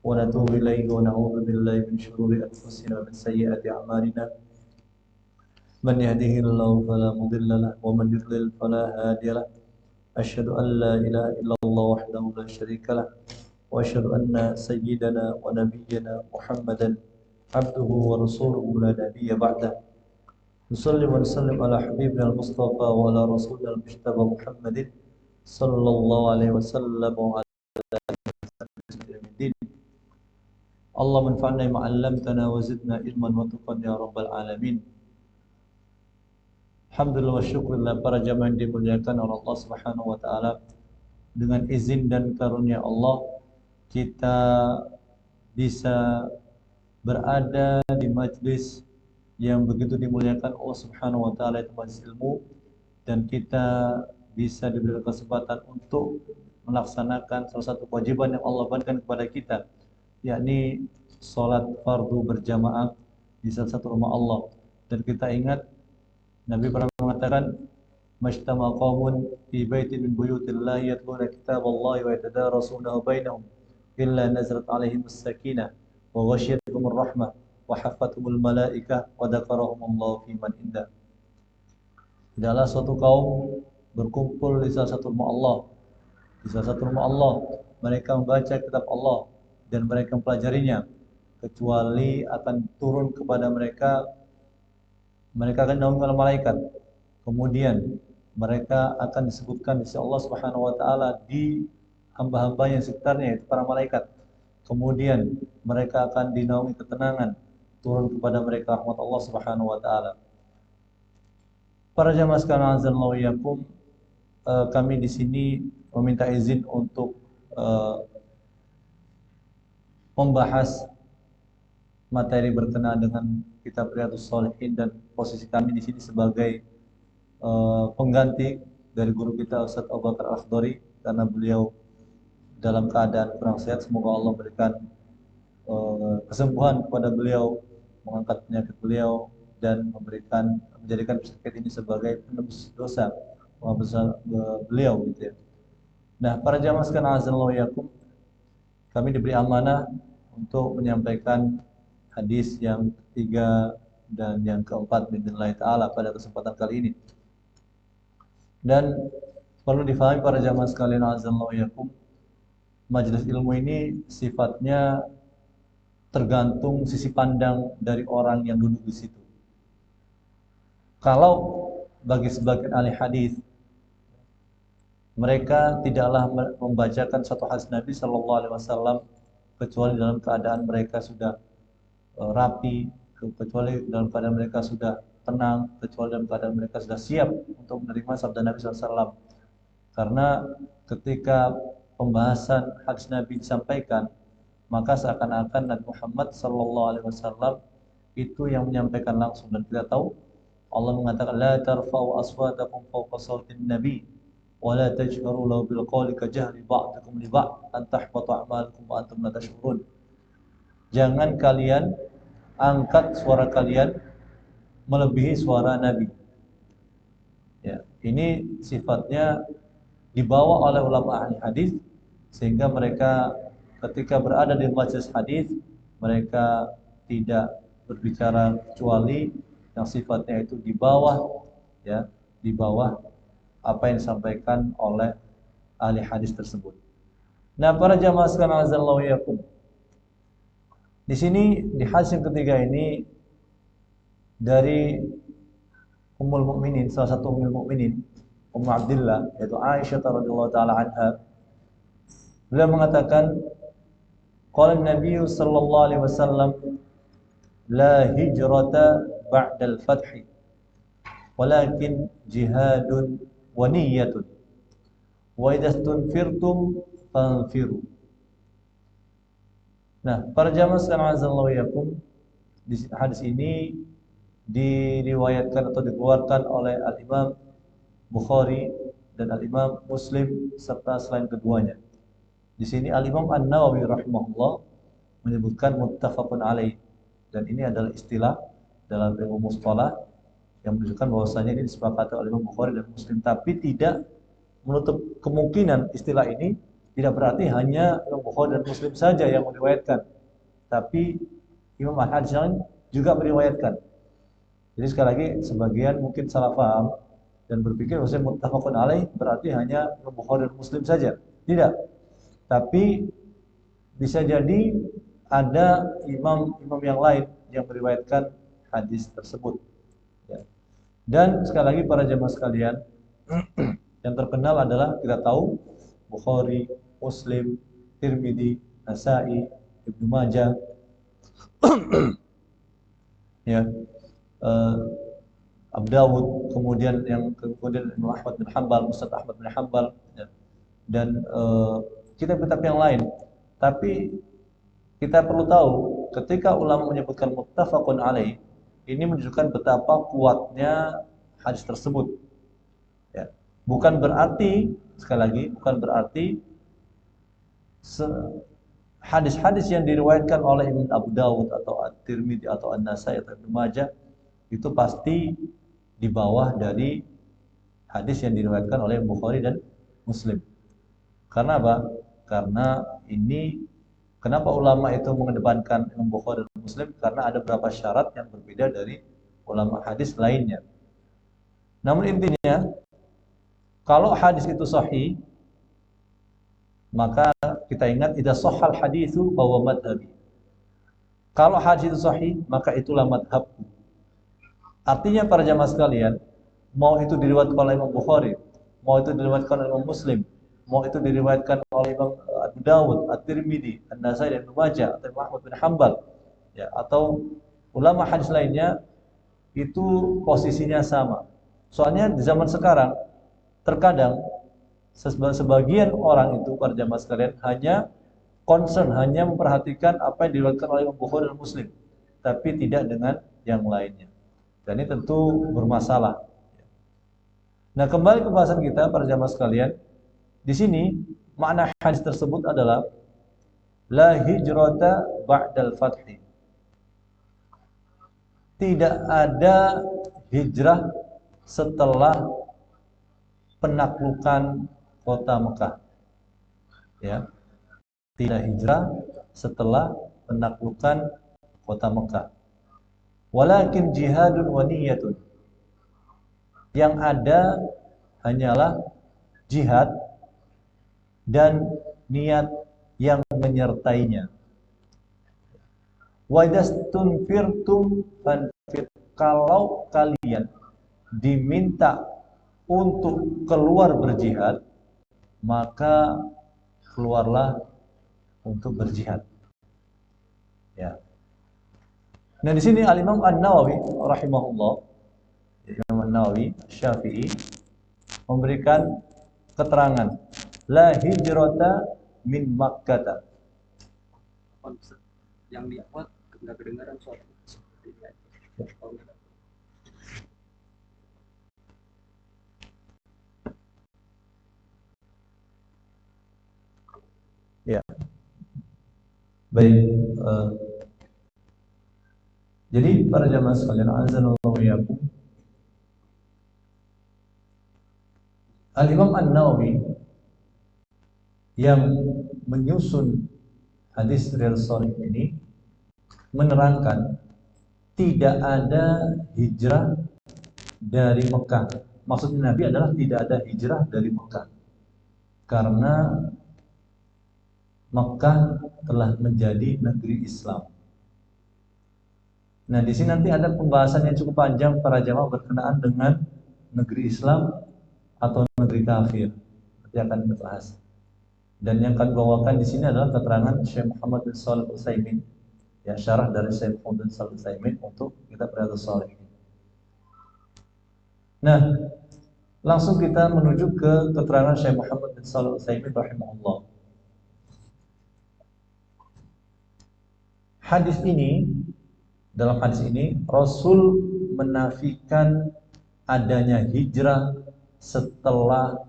ونتوب إليه ونعوذ بالله من شرور أنفسنا ومن سيئات أعمالنا من يهده الله فلا مضل له ومن يضلل فلا هادي له أشهد أن لا إله إلا الله وحده لا شريك له وأشهد أن سيدنا ونبينا محمدا عبده ورسوله لا نبي بعده نصلي ونسلم على حبيبنا المصطفى وعلى رسولنا المجتبى محمد صلى الله عليه وسلم وعلى الدين اللهم انفعنا بما علمتنا وزدنا علما وتقا يا رب العالمين. Alhamdulillah wa syukurillah para jamaah yang dimuliakan oleh Allah Subhanahu wa taala. Dengan izin dan karunia Allah kita bisa berada di majlis yang begitu dimuliakan Allah Subhanahu wa taala, itu majlis ilmu, dan kita bisa diberi kesempatan untuk melaksanakan salah satu kewajiban yang Allah berikan kepada kita, yakni salat fardu berjamaah di salah satu rumah Allah. Dan kita ingat Nabi pernah mengatakan majtama qaumun fi baitin min buyutillahi yatluna kitaballahi wa yatadarasunahu bainahum illa nazalat alaihim as-sakinah wa ghashiyatuhumur rahmah wa hafathumul malaikah wa dzakarahumullahu fi man indah. Tidaklah suatu kaum berkumpul di salah satu rumah Allah. Di salah satu rumah Allah mereka membaca kitab Allah dan mereka mempelajarinya, kecuali akan turun kepada mereka akan dinaungi oleh malaikat. Kemudian mereka akan disebutkan di sisi Allah Subhanahu wa taala di hamba-hambanya yang sekitarnya, yaitu para malaikat. Kemudian mereka akan dinaungi ketenangan, turun kepada mereka rahmat Allah Subhanahu wa taala. Para jamaah sekalian azanallahu iyyakum, kami di sini meminta izin untuk membahas materi berkenaan dengan kitab Riyadhus Shalihin, dan posisi kami di sini sebagai pengganti dari guru kita Ustaz Abu Bakar Al-Akhdari, karena beliau dalam keadaan kurang sehat. Semoga Allah berikan kesembuhan kepada beliau, mengangkat penyakit beliau, dan menjadikan penyakit ini sebagai penebus dosa beliau gitu ya. Nah, para jamaah sekalian azanallahu iyyakum, kami diberi amanah untuk menyampaikan hadis yang ketiga dan yang keempat bidznillahi taala pada kesempatan kali ini. Dan perlu difahami para jamaah sekalian azanallahu iyyakum, majelis ilmu ini sifatnya tergantung sisi pandang dari orang yang duduk di situ. Kalau bagi sebagian ahli hadis, mereka tidaklah membacakan satu hadis Nabi Shallallahu Alaihi Wasallam kecuali dalam keadaan mereka sudah rapi, kecuali dalam keadaan mereka sudah tenang, kecuali dalam keadaan mereka sudah siap untuk menerima sabda Nabi SAW. Karena ketika pembahasan hadis Nabi disampaikan, maka seakan-akan Nabi Muhammad SAW itu yang menyampaikan langsung. Dan kita tahu Allah mengatakan la tarfa'u aswatakum fawqa sautin nabi wa la tajharu lahu bil qawli ka jahri ba'dikum li ba'd an tahbata a'malukum wa antum la tash'urun. Jangan kalian angkat suara kalian melebihi suara Nabi. Ya, ini sifatnya dibawa oleh ulama ahli hadis, sehingga mereka ketika berada di majelis hadis mereka tidak berbicara kecuali yang sifatnya itu di bawah, ya, di bawah apa yang disampaikan oleh ahli hadis tersebut. Nah, para jamaah sekalian azallahu iyyakum, di sini di hadis yang ketiga ini dari Ummul Mukminin, salah satu Ummul Mukminin, Ummu Abdillah, yaitu Aisyah radhiyallahu taala anha. Beliau mengatakan, qala Nabi sallallahu alaihi wasallam, la hijrata ba'dal fathi walakin jihadun wa niyyatun wa idza tunfirtum fanfiru. Nah, para jamaah sekalian azallahu iyyakum, di hadis ini diriwayatkan atau dikeluarkan oleh Al-Imam Bukhari dan Al-Imam Muslim serta selain keduanya. Di sini Al-Imam An-Nawawi rahimahullah menyebutkan muttafaqun alaih, dan ini adalah istilah dalam ilmu mustalah yang menunjukkan bahwasanya ini disepakati oleh Imam Bukhari dan Muslim, tapi tidak menutup kemungkinan istilah ini Tidak berarti hanya Imam Bukhari dan Muslim saja yang meriwayatkan, tapi Imam Ahmad juga meriwayatkan. Jadi sekali lagi sebagian mungkin salah paham dan berpikir bahwa muttafaqun alaih berarti hanya Imam Bukhari dan Muslim saja. Tidak. Tapi bisa jadi ada imam-imam yang lain yang meriwayatkan hadis tersebut. Ya. Dan sekali lagi para jemaah sekalian, yang terkenal adalah kita tahu Bukhari, Muslim, Tirmidzi, Nasa'i, Ibnu Majah, ya, Abu Dawud, kemudian Imam Ahmad bin Hanbal, Musnad Ahmad bin Hanbal, ya, dan kitab-kitab yang lain. Tapi kita perlu tahu ketika ulama menyebutkan muttafaqun alaih, ini menunjukkan betapa kuatnya hadis tersebut. Ya. Bukan berarti, sekali lagi, bukan berarti hadis-hadis yang diriwayatkan oleh Imam Abu Dawud atau At-Tirmidzi atau An-Nasai atau Ibnu Majah itu pasti di bawah dari hadis yang diriwayatkan oleh Bukhari dan Muslim. Karena apa? Karena ini kenapa ulama itu mengedepankan Imam Bukhari dan Muslim? Karena ada beberapa syarat yang berbeda dari ulama hadis lainnya. Namun intinya, kalau hadis itu sahih, maka kita ingat idza shahhal haditsu bahwa madhabi. Kalau hadis itu sahih, maka itulah madhabku. Artinya para jamaah sekalian, mau itu diriwayatkan oleh Imam Bukhari, mau itu diriwayatkan oleh Imam Muslim, mau itu diriwayatkan oleh Imam Abu Dawud, At-Tirmidzi, An-Nasai dan Ibnu Majah atau Imam Ahmad bin Hanbal, ya, atau ulama hadis lainnya, itu posisinya sama. Soalnya di zaman sekarang terkadang sebagian orang itu para jamaah sekalian hanya memperhatikan apa yang diriwayatkan oleh Imam Bukhari dan Muslim, tapi tidak dengan yang lainnya. Dan ini tentu bermasalah. Nah, kembali ke bahasan kita para jamaah sekalian, di sini makna hadis tersebut adalah la hijrata ba'dal fathi. Tidak ada hijrah setelah penaklukan kota Mekah. Ya. Tidak hijrah setelah penaklukan kota Mekah. Walakin jihadun wa niyyatun. Yang ada hanyalah jihad dan niat yang menyertainya. Wa idastunfirtum fanfir. Kalau kalian diminta untuk keluar berjihad, maka keluarlah untuk berjihad. Ya. Nah, di sini Al-Imam An-Nawawi rahimahullah, Imam An-Nawawi Syafi'i memberikan keterangan la hijrata min Makkah. Yang di awal enggak kedengaran suara. Ya. Baik, jadi para jamaah sekalian, azanallahu wa iyyakum. Al-Imam An-Nawawi yang menyusun hadis Riyadhus Shalihin ini menerangkan tidak ada hijrah dari Mekah. Maksudnya Nabi adalah tidak ada hijrah dari Mekah, karena Mekah telah menjadi negeri Islam. Nah, di sini nanti ada pembahasan yang cukup panjang para jamaah berkenaan dengan negeri Islam atau negeri kafir. Nanti akan dibahas. Dan yang akan bawakan di sini adalah keterangan Syekh Muhammad bin Shalih Al-Utsaimin, ya, syarah dari Syekh Muhammad bin Shalih Al-Utsaimin untuk kitab Riyadhus Shalihin. Nah, langsung kita menuju ke keterangan Syekh Muhammad bin Shalih Al-Utsaimin rahimahullah. Dalam hadis ini Rasul menafikan adanya hijrah setelah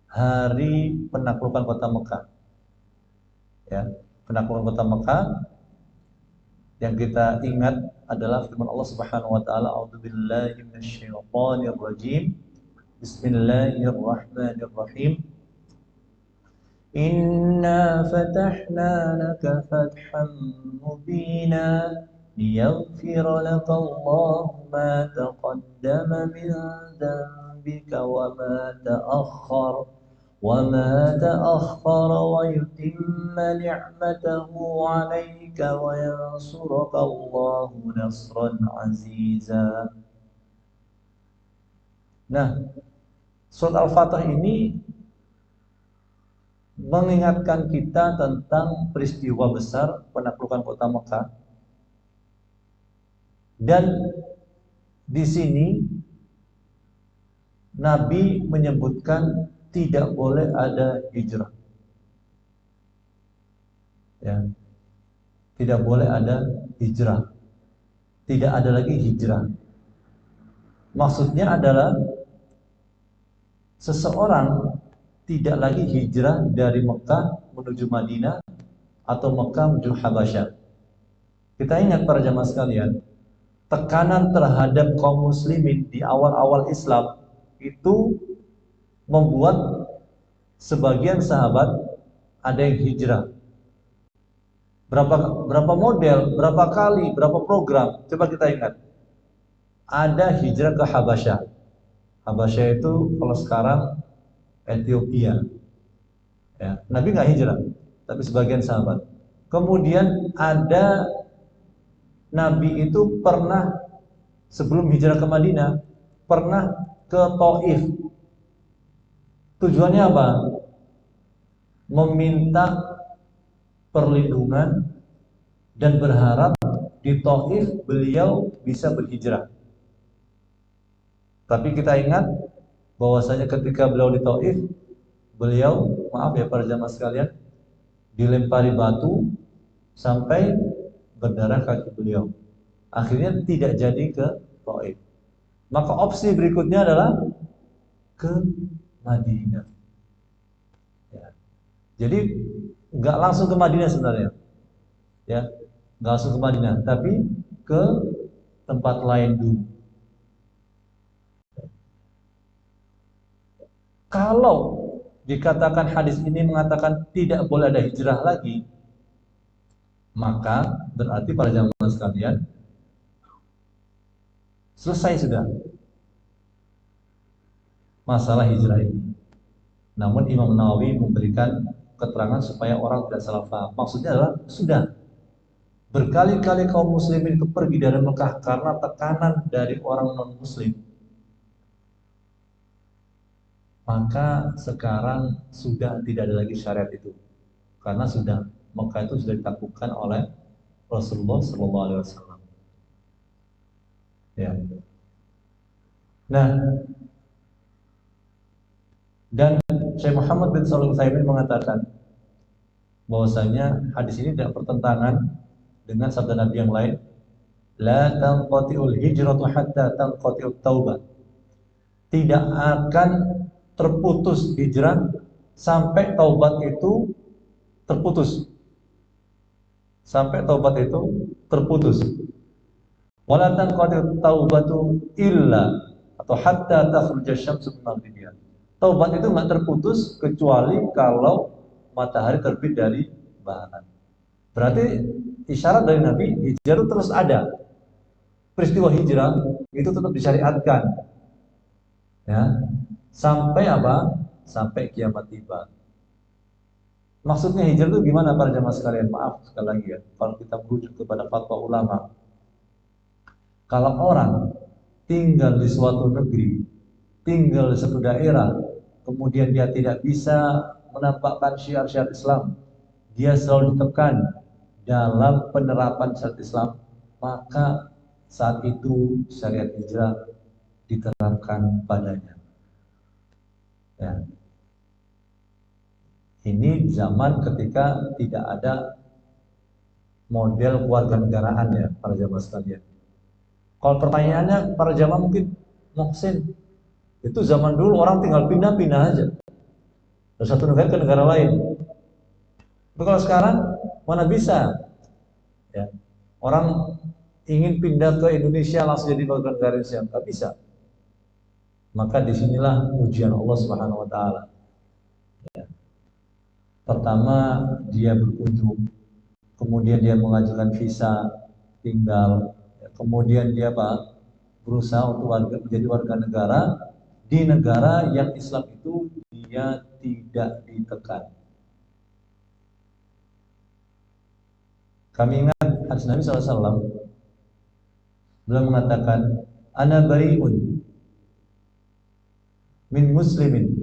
hari penaklukan kota Mekah. Ya, penaklukan kota Mekah yang kita ingat adalah firman Allah Subhanahu wa taala, a'udzubillahi minasyaitonir rajim. Bismillahirrahmanirrahim. Inna fatahna laka fathan mubina liyaghfira laka Allahu ma taqaddama min dhanbika وما تأخر ويتم نعمته عليك وينصرك الله نصرا عزيزا. Nah, surat Al-Fatih ini mengingatkan kita tentang peristiwa besar penaklukan kota Mekah. Dan di sini Nabi menyebutkan tidak boleh ada hijrah. Ya. Tidak boleh ada hijrah. Tidak ada lagi hijrah. Maksudnya adalah seseorang tidak lagi hijrah dari Mekah menuju Madinah atau Mekah menuju Habasyah. Kita ingat para jamaah sekalian, tekanan terhadap kaum muslimin di awal-awal Islam itu membuat sebagian sahabat ada yang hijrah. Berapa model, berapa kali, berapa program, coba kita ingat. Ada hijrah ke Habasyah. Habasyah itu kalau sekarang Ethiopia. Ya, Nabi nggak hijrah, tapi sebagian sahabat. Kemudian ada Nabi itu pernah sebelum hijrah ke Madinah pernah ke Taif. Tujuannya apa? Meminta perlindungan dan berharap di Taif beliau bisa berhijrah. Tapi kita ingat bahwasanya ketika beliau di Taif, beliau, maaf ya para jamaah sekalian, dilempari batu sampai berdarah kaki beliau. Akhirnya tidak jadi ke Taif. Maka opsi berikutnya adalah ke Madinah. Ya. Jadi nggak langsung ke Madinah sebenarnya, ya, nggak langsung ke Madinah, tapi ke tempat lain dulu. Kalau dikatakan hadis ini mengatakan tidak boleh ada hijrah lagi, maka berarti para jamaah sekalian selesai sudah masalah hijrah ini. Namun Imam Nawawi memberikan keterangan supaya orang tidak salah paham. Maksudnya adalah sudah berkali-kali kaum muslimin itu pergi dari Mekah karena tekanan dari orang non-muslim. Maka sekarang sudah tidak ada lagi syariat itu. Karena sudah Mekah itu sudah ditaklukkan oleh Rasulullah SAW. Ya. Nah, dan Syekh Muhammad bin Shalih Al-Utsaimin mengatakan bahwasanya hadis ini tidak bertentangan dengan sabda Nabi yang lain, la tanqati'ul hijratu hatta tanqati'ut taubah. Tidak akan terputus hijrah sampai taubat itu terputus. Sampai taubat itu terputus. Wala tanqati'ut taubatu illa atau hatta takhruja syamsu min maghribiha. Taubat itu nggak terputus kecuali kalau matahari terbit dari barat. Berarti isyarat dari Nabi hijrah itu terus ada. Peristiwa hijrah itu tetap disyariatkan. Ya. Sampai apa? Sampai kiamat tiba. Maksudnya hijrah itu gimana para jamaah sekalian? Maaf sekali lagi ya, kalau kita merujuk kepada fatwa ulama. Kalau orang tinggal di suatu negeri, tinggal di suatu daerah, kemudian dia tidak bisa menampakkan syiar-syiar Islam, dia selalu ditekan dalam penerapan syariat Islam, maka saat itu syariat hijrah diterapkan padanya. Ya. Ini zaman ketika tidak ada model kewarganegaraan ya para jamaah sekalian. Kalau pertanyaannya para jamaah mungkin, Muhsin, itu zaman dulu orang tinggal pindah-pindah aja dari satu negara ke negara lain. Tapi kalau sekarang mana bisa? Ya. Orang ingin pindah ke Indonesia langsung jadi warga negara Indonesia, nggak bisa. Maka disinilah ujian Allah Subhanahu Wa Taala. Ya. Pertama, dia berkunjung, kemudian dia mengajukan visa tinggal, kemudian dia apa? Berusaha untuk menjadi warga negara di negara yang Islam itu dia tidak ditekan. Kami ingat hadis Nabi SAW, beliau mengatakan, "Ana bari'un min muslimin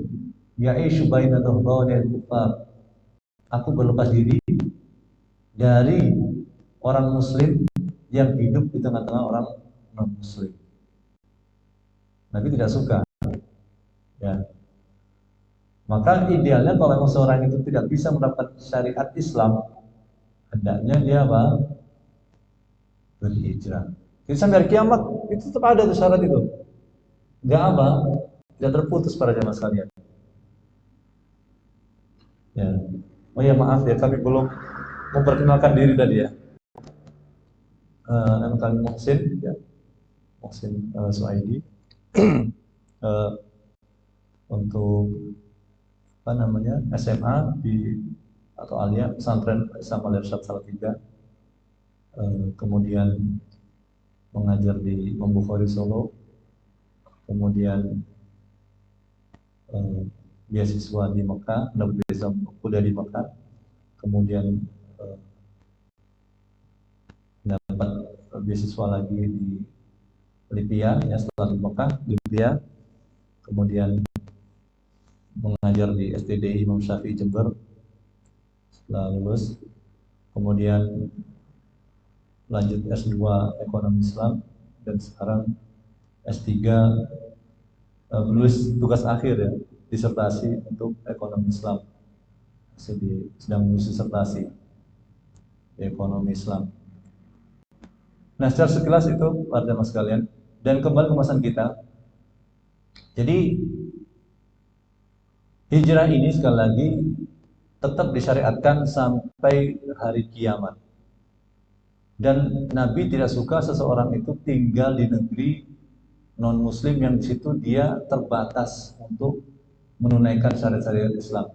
ya'ishu baina dhuhranil kufar." Aku berlepas diri dari orang muslim yang hidup di tengah-tengah orang non-muslim. Nabi tidak suka, ya. Maka idealnya kalau memang seorang itu tidak bisa mendapat syariat Islam, hendaknya dia apa? Berhijrah. Jadi sampai hari kiamat itu tetap ada tuh syarat itu. Enggak apa? Tidak terputus para jamaah sekalian. Ya. Oh ya maaf ya, kami belum memperkenalkan diri tadi ya. Nama kami Muhsin, ya. Muhsin Suaidi. Untuk apa namanya SMA di atau Alia pesantren Islam Al Irsyad Salatiga, kemudian mengajar di Imam Bukhari Solo, kemudian beasiswa di Mekah, dapat beasiswa kuliah di Mekah, kemudian dapat beasiswa lagi di Libya, ya setelah di Mekah, Libya, kemudian mengajar di STDI Imam Syafi'i Jember setelah lulus, kemudian lanjut S2 Ekonomi Islam, dan sekarang S3 menulis tugas akhir ya, disertasi untuk Ekonomi Islam. Sedang menulis disertasi di Ekonomi Islam. Nah, secara sekilas itu para jamaah sekalian, dan kembali ke pembahasan kita. Jadi hijrah ini sekali lagi tetap disyariatkan sampai hari kiamat. Dan Nabi tidak suka seseorang itu tinggal di negeri non-muslim yang di situ dia terbatas untuk menunaikan syariat-syariat Islam.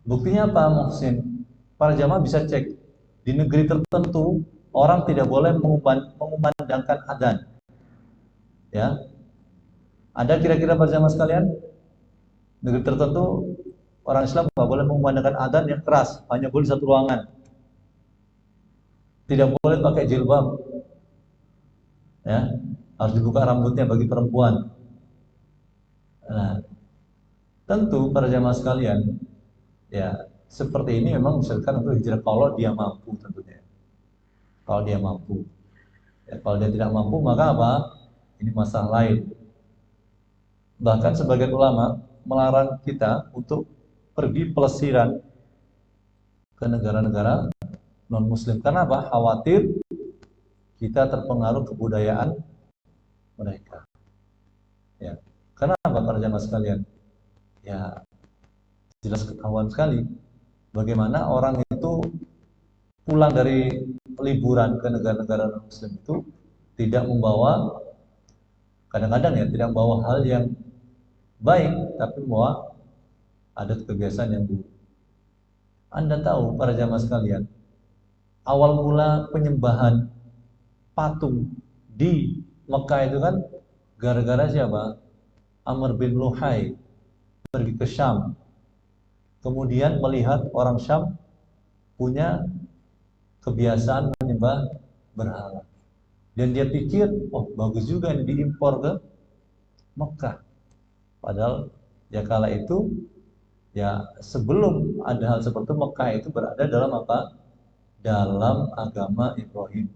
Buktinya apa, Muhsin? Para jamaah bisa cek di negeri tertentu orang tidak boleh mengumandangkan adzan. Ya, ada kira-kira para jamaah sekalian negeri tertentu orang Islam nggak boleh mengumandangkan adzan yang keras, hanya boleh satu ruangan. Tidak boleh pakai jilbab, ya, harus dibuka rambutnya bagi perempuan. Nah, tentu para jamaah sekalian, ya seperti ini memang misalkan untuk hijrah kalau dia mampu tentunya. Kalau dia mampu, ya, kalau dia tidak mampu maka apa? Ini masalah lain. Bahkan sebagian ulama melarang kita untuk pergi pelesiran ke negara-negara non-muslim. Karena apa? Khawatir kita terpengaruh kebudayaan mereka. Ya. Kenapa para jamaah sekalian? Ya, jelas ketahuan sekali bagaimana orang itu pulang dari liburan ke negara-negara non-muslim itu tidak membawa, kadang-kadang ya, tidak membawa hal yang baik, tapi membawa adat kebiasaan yang buruk. Anda tahu para jamaah sekalian, awal mula penyembahan patung di Mekah itu kan gara-gara siapa? Amr bin Luhai pergi ke Syam, kemudian melihat orang Syam punya kebiasaan menyembah berhala, dan dia pikir, oh bagus juga ini diimpor ke Mekah. Padahal ya kala itu, ya sebelum ada hal seperti itu, Mekah itu berada dalam apa? Dalam agama Ibrahim.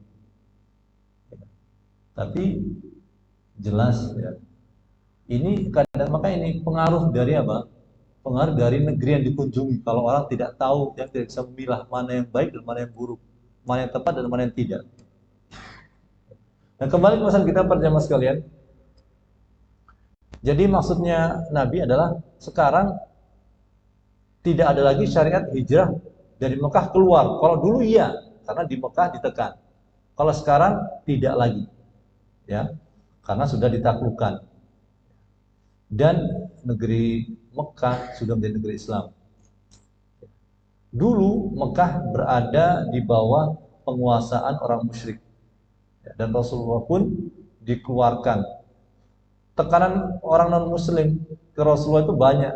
Tapi jelas ya, ini kadang, maka ini pengaruh dari apa? Pengaruh dari negeri yang dikunjungi. Kalau orang tidak tahu, yang tidak bisa memilah mana yang baik dan mana yang buruk, mana yang tepat dan mana yang tidak. Nah, kembali ke masalah kita para jamaah sekalian. Jadi maksudnya Nabi adalah sekarang tidak ada lagi syariat hijrah dari Mekah keluar. Kalau dulu iya, karena di Mekah ditekan. Kalau sekarang tidak lagi, ya, karena sudah ditaklukkan. Dan negeri Mekah sudah menjadi negeri Islam. dulu Mekah berada di bawah penguasaan orang musyrik. Ya, dan Rasulullah pun dikeluarkan. Tekanan orang non-muslim ke Rasulullah itu banyak.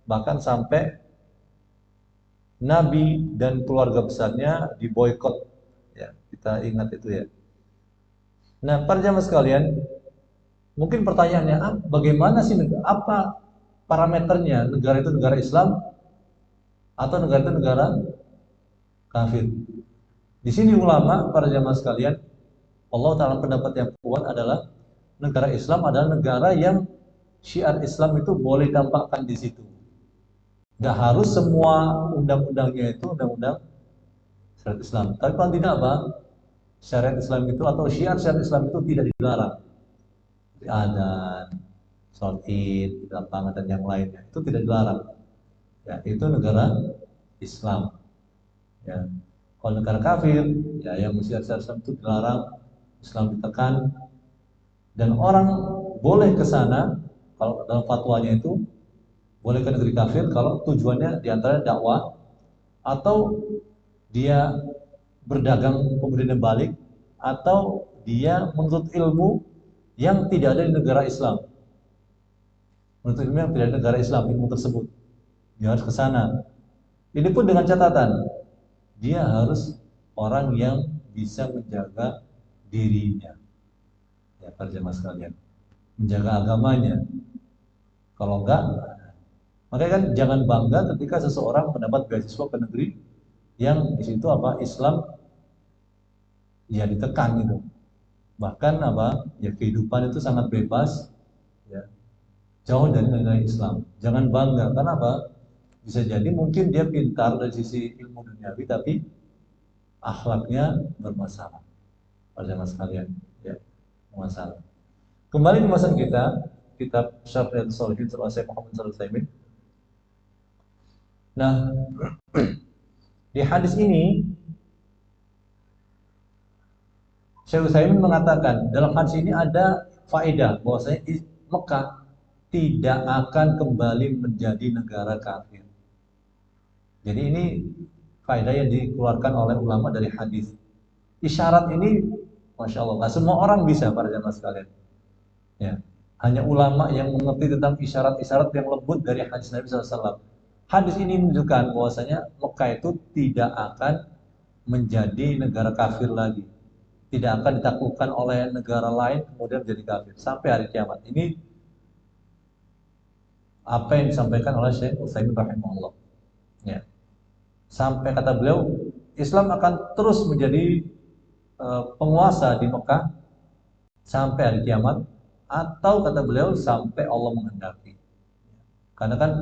Bahkan sampai Nabi dan keluarga besarnya diboykot. Ya, kita ingat itu ya. Nah, para jamaah sekalian, mungkin pertanyaannya, bagaimana sih apa parameternya negara itu negara Islam atau negara itu negara kafir? Di sini ulama, para jamaah sekalian, Allah Ta'ala pendapat yang kuat adalah negara Islam adalah negara yang syiar Islam itu boleh tampakkan di situ. Nggak harus semua undang-undangnya itu undang-undang syariat Islam. Tapi paling tidak apa? Syariat Islam itu atau syiar-syiar Islam itu tidak dilarang. Seperti adzan, sholat id, di lapangan dan yang lainnya itu tidak dilarang. Ya, itu negara Islam. Ya. Kalau negara kafir, ya yang syiar-syiar Islam itu dilarang, Islam ditekan, dan orang boleh ke sana kalau dalam fatwanya itu boleh ke negeri kafir kalau tujuannya diantara dakwah atau dia berdagang kemudian balik atau dia menuntut ilmu yang tidak ada di negara Islam. Menuntut ilmu yang tidak ada di negara Islam, ilmu tersebut. Dia harus ke sana. Ini pun dengan catatan dia harus orang yang bisa menjaga dirinya. Ya, para jemaah sekalian, menjaga agamanya. Kalau enggak, makanya kan jangan bangga ketika seseorang mendapat beasiswa ke negeri yang di situ apa Islam ya ditekan gitu. Bahkan apa ya kehidupan itu sangat bebas ya, jauh dari negara Islam. Jangan bangga karena apa? Bisa jadi mungkin dia pintar dari sisi ilmu duniawi tapi akhlaknya bermasalah. Pada jemaah sekalian, ya, bermasalah. Kembali ke pembahasan kita, kitab Syarh Riyadhus Shalihin Syekh Muhammad Shalih Utsaimin. Nah, di hadis ini Syekh Utsaimin mengatakan dalam hadis ini ada faedah bahwasanya Mekah tidak akan kembali menjadi negara kafir. Jadi ini faedah yang dikeluarkan oleh ulama dari hadis. Isyarat ini, masya Allah, semua orang bisa para jamaah sekalian. Ya, hanya ulama yang mengerti tentang isyarat-isyarat yang lembut dari hadis Nabi SAW. Hadis ini menunjukkan bahwasanya Mekah itu tidak akan menjadi negara kafir lagi. Tidak akan ditaklukkan oleh negara lain kemudian menjadi kafir sampai hari kiamat. Ini apa yang disampaikan oleh Syekh Utsaimin rahimahullah. Ya. Sampai kata beliau, Islam akan terus menjadi penguasa di Mekah sampai hari kiamat atau kata beliau sampai Allah menghendaki. Karena kan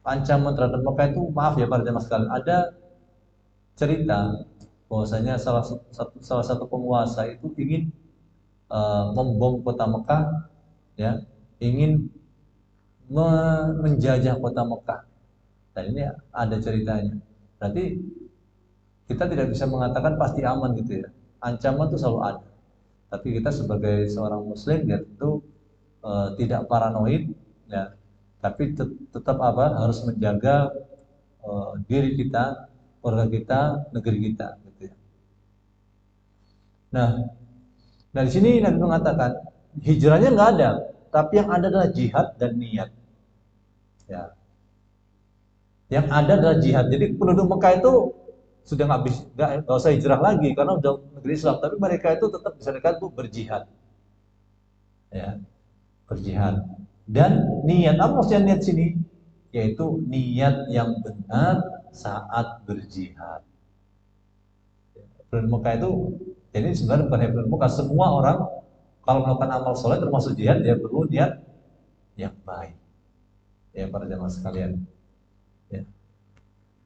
ancaman terhadap Mekah itu, maaf ya para jemaah sekalian, ada cerita bahwasanya salah satu penguasa itu ingin membom kota Mekah, ya, ingin menjajah kota Mekah. Dan ini ada ceritanya. Berarti kita tidak bisa mengatakan pasti aman gitu ya. Ancaman itu selalu ada. Tapi kita sebagai seorang Muslim ya tentu tidak paranoid, ya. Tapi tetap apa harus menjaga diri kita, keluarga kita, negeri kita, gitu ya. Nah, dari sini Nabi mengatakan hijrahnya nggak ada, tapi yang ada adalah jihad dan niat. Ya, yang ada adalah jihad. Jadi penduduk Mekah itu sudah nggak usah hijrah lagi karena udah negeri Islam. Tapi mereka itu tetap bisa dekat untuk berjihad, ya, berjihad. Dan niat apa maksudnya niat sini? Yaitu niat yang benar saat berjihad. Penduduk Mekah itu, jadi sebenarnya bukan hanya penduduk Mekah, semua orang kalau melakukan amal soleh termasuk jihad, dia perlu niat yang baik. Ya para jemaah sekalian. Ya.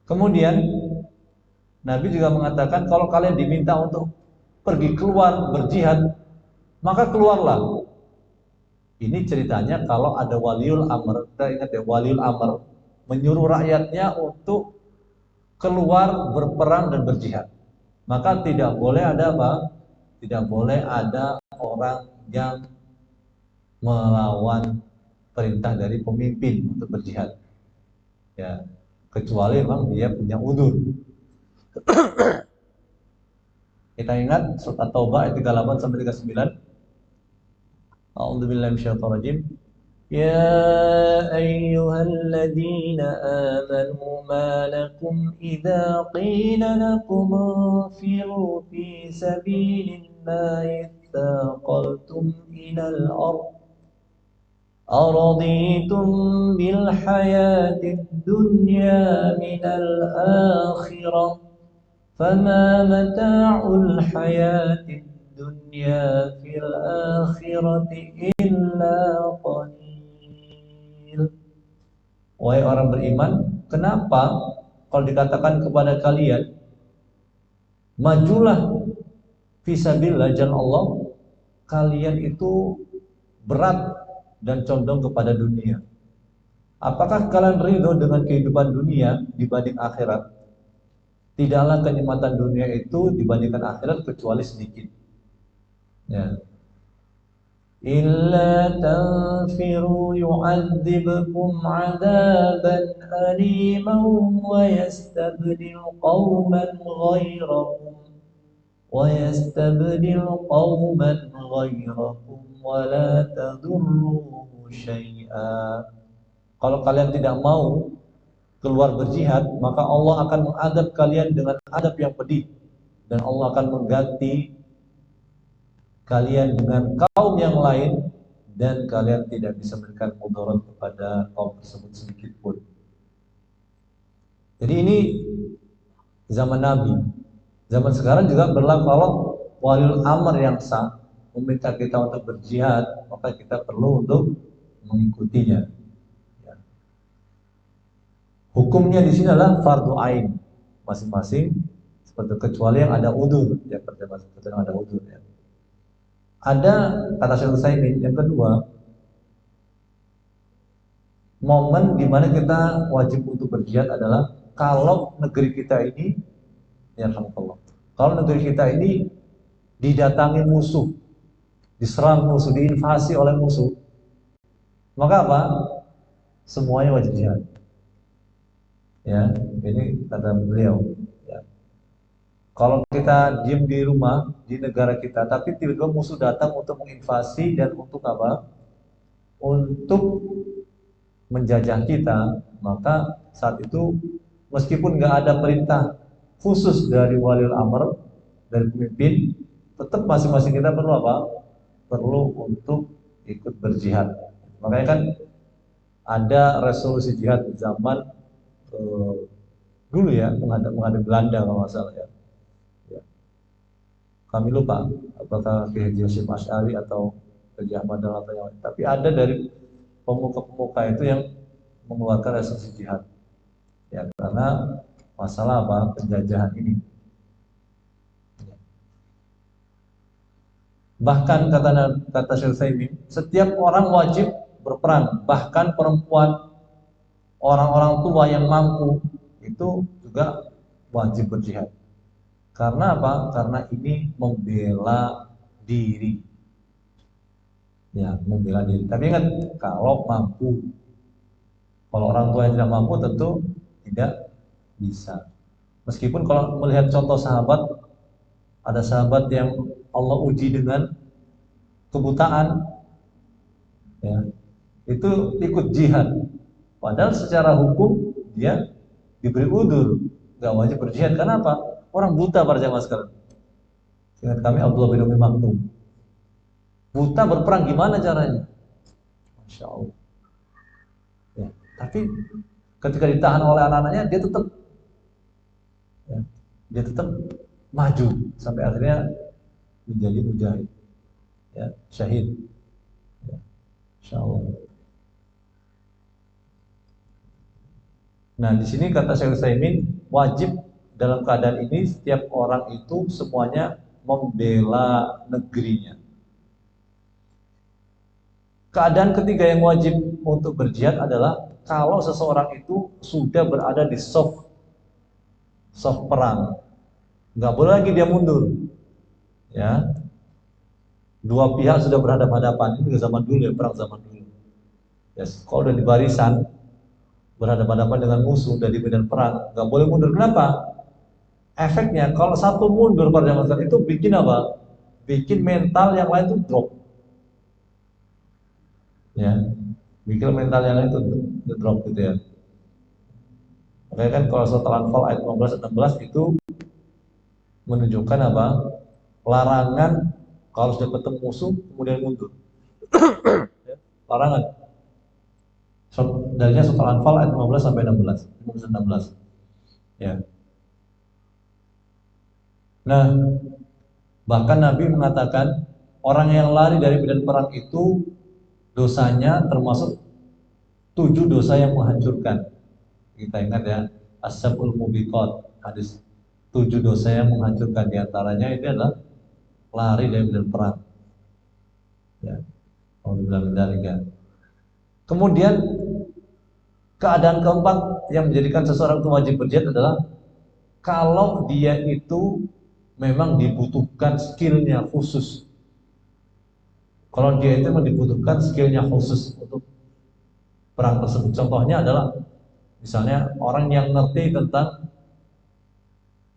Kemudian Nabi juga mengatakan kalau kalian diminta untuk pergi keluar berjihad, maka keluarlah. Ini ceritanya kalau ada waliul amr, kita ingat ya, waliul amr menyuruh rakyatnya untuk keluar berperang dan berjihad. Maka tidak boleh ada apa? Tidak boleh ada orang yang melawan perintah dari pemimpin untuk berjihad. Ya. kecuali memang dia punya udzur. Kita ingat surat At-Taubah ayat 38 sampai 39. A'udzubillahi minasyaitonir rajim. يا أيها الذين آمنوا ما لكم إذا قيل لكم انفروا في سبيل الله اثاقلتم إلى الأرض أرضيتم بالحياة الدنيا من الآخرة فما متاع الحياة الدنيا في الآخرة إلا قليل. Wahai orang beriman, kenapa kalau dikatakan kepada kalian majulah fisabilillah jalan Allah, kalian itu berat dan condong kepada dunia? Apakah kalian ridho dengan kehidupan dunia dibanding akhirat? Tidaklah kenikmatan dunia itu dibandingkan akhirat kecuali sedikit. Ya. Illa tanfiru yu'adzibkum 'adzaban aliman wa yastabdil qauman ghairakum wa la tadurruhu syai'a. Kalau kalian tidak mau keluar berjihad, maka Allah akan mengadab kalian dengan adab yang pedih, dan Allah akan mengganti kalian dengan kaum yang lain, dan kalian tidak bisa memberikan mudarat kepada kaum tersebut sedikit pun. Jadi ini zaman Nabi. Zaman sekarang juga berlaku. Kalau waliul amr yang sah meminta kita untuk berjihad, maka kita perlu untuk mengikutinya. Ya. Hukumnya di sini adalah fardu ain masing-masing, seperti kecuali yang ada udzur, ya, seperti yang ada udzur, ya. Ada kata Syekh Utsaimin yang kedua, momen di mana kita wajib untuk berjihad adalah kalau negeri kita ini, ya alhamdulillah, kalau negeri kita ini didatangi musuh, diserang musuh, diinvasi oleh musuh, maka apa? Semuanya wajib jihad. Ya, ini kata beliau. Ya. Kalau kita diam di rumah di negara kita, tapi tiba-tiba musuh datang untuk menginvasi dan untuk apa? Untuk menjajah kita, maka saat itu meskipun nggak ada perintah khusus dari waliul amr, dari pemimpin, tetap masing-masing kita perlu apa? Perlu untuk ikut berjihad. Makanya kan ada resolusi jihad zaman dulu, ya, menghadap Belanda kalau nggak salah, ya. Kami lupa apakah Kiai Haji Hasyim Asy'ari atau Kiai Ahmad Dahlan atau yang lain. Tapi ada dari pemuka-pemuka itu yang mengeluarkan resolusi jihad, ya, karena masalah apa? Penjajahan ini. Bahkan kata Syekh Utsaimin, setiap orang wajib berperang, bahkan perempuan, orang-orang tua yang mampu itu juga wajib berjihad. Karena apa? Karena ini membela diri. Ya, membela diri. Tapi ingat, kalau mampu. Kalau orang tua yang tidak mampu tentu tidak bisa. Meskipun kalau melihat contoh sahabat, ada sahabat yang Allah uji dengan kebutaan, ya, itu ikut jihad. Padahal secara hukum dia diberi udzur, nggak wajib berjihad. Karena apa? Orang buta pada zaman sekarang. Ingat kami Abdullah bin Umi Maktum. Buta berperang gimana caranya? Masya Allah. Ya, tapi ketika ditahan oleh anak-anaknya, dia tetap maju sampai akhirnya menjadi mujahid, ya, syahid. Ya, Masya Allah. Nah, di sini kata Syekh Utsaimin, wajib dalam keadaan ini setiap orang itu semuanya membela negerinya. Keadaan ketiga yang wajib untuk berjihad adalah kalau seseorang itu sudah berada di soft perang, nggak boleh lagi dia mundur. Ya, dua pihak sudah berhadapan-hadapan. Ini zaman dulu, ya, perang zaman dulu. Ya, kalau udah di barisan, berhadapan-hadapan dengan musuh dari medan perang, nggak boleh mundur. Kenapa? Efeknya kalau satu mundur pada zaman sekarang itu bikin apa? Bikin mental yang lain itu drop, ya. Bikin mental yang lain itu drop gitu ya. Makanya kan kalau surat Al-Anfal ayat 15 dan 16 itu menunjukkan apa? Larangan kalau sudah ketemu musuh kemudian mundur. Ya, larangan. Dalilnya surat Al-Anfal ayat 15 sampai 16, 15 dan 16. Ya. Nah, bahkan Nabi mengatakan orang yang lari dari medan perang itu dosanya termasuk 7 dosa yang menghancurkan. Kita ingat ya, As-Sab'ul Mubiqat, hadis 7 dosa yang menghancurkan, diantaranya ini adalah lari dari medan perang. Ya, alhamdulillah mendalika. Kemudian keadaan keempat yang menjadikan seseorang itu wajib berjihad adalah kalau dia itu memang dibutuhkan skillnya khusus. Kalau dia itu memang dibutuhkan skillnya khusus untuk perang tersebut. Contohnya adalah misalnya orang yang ngerti tentang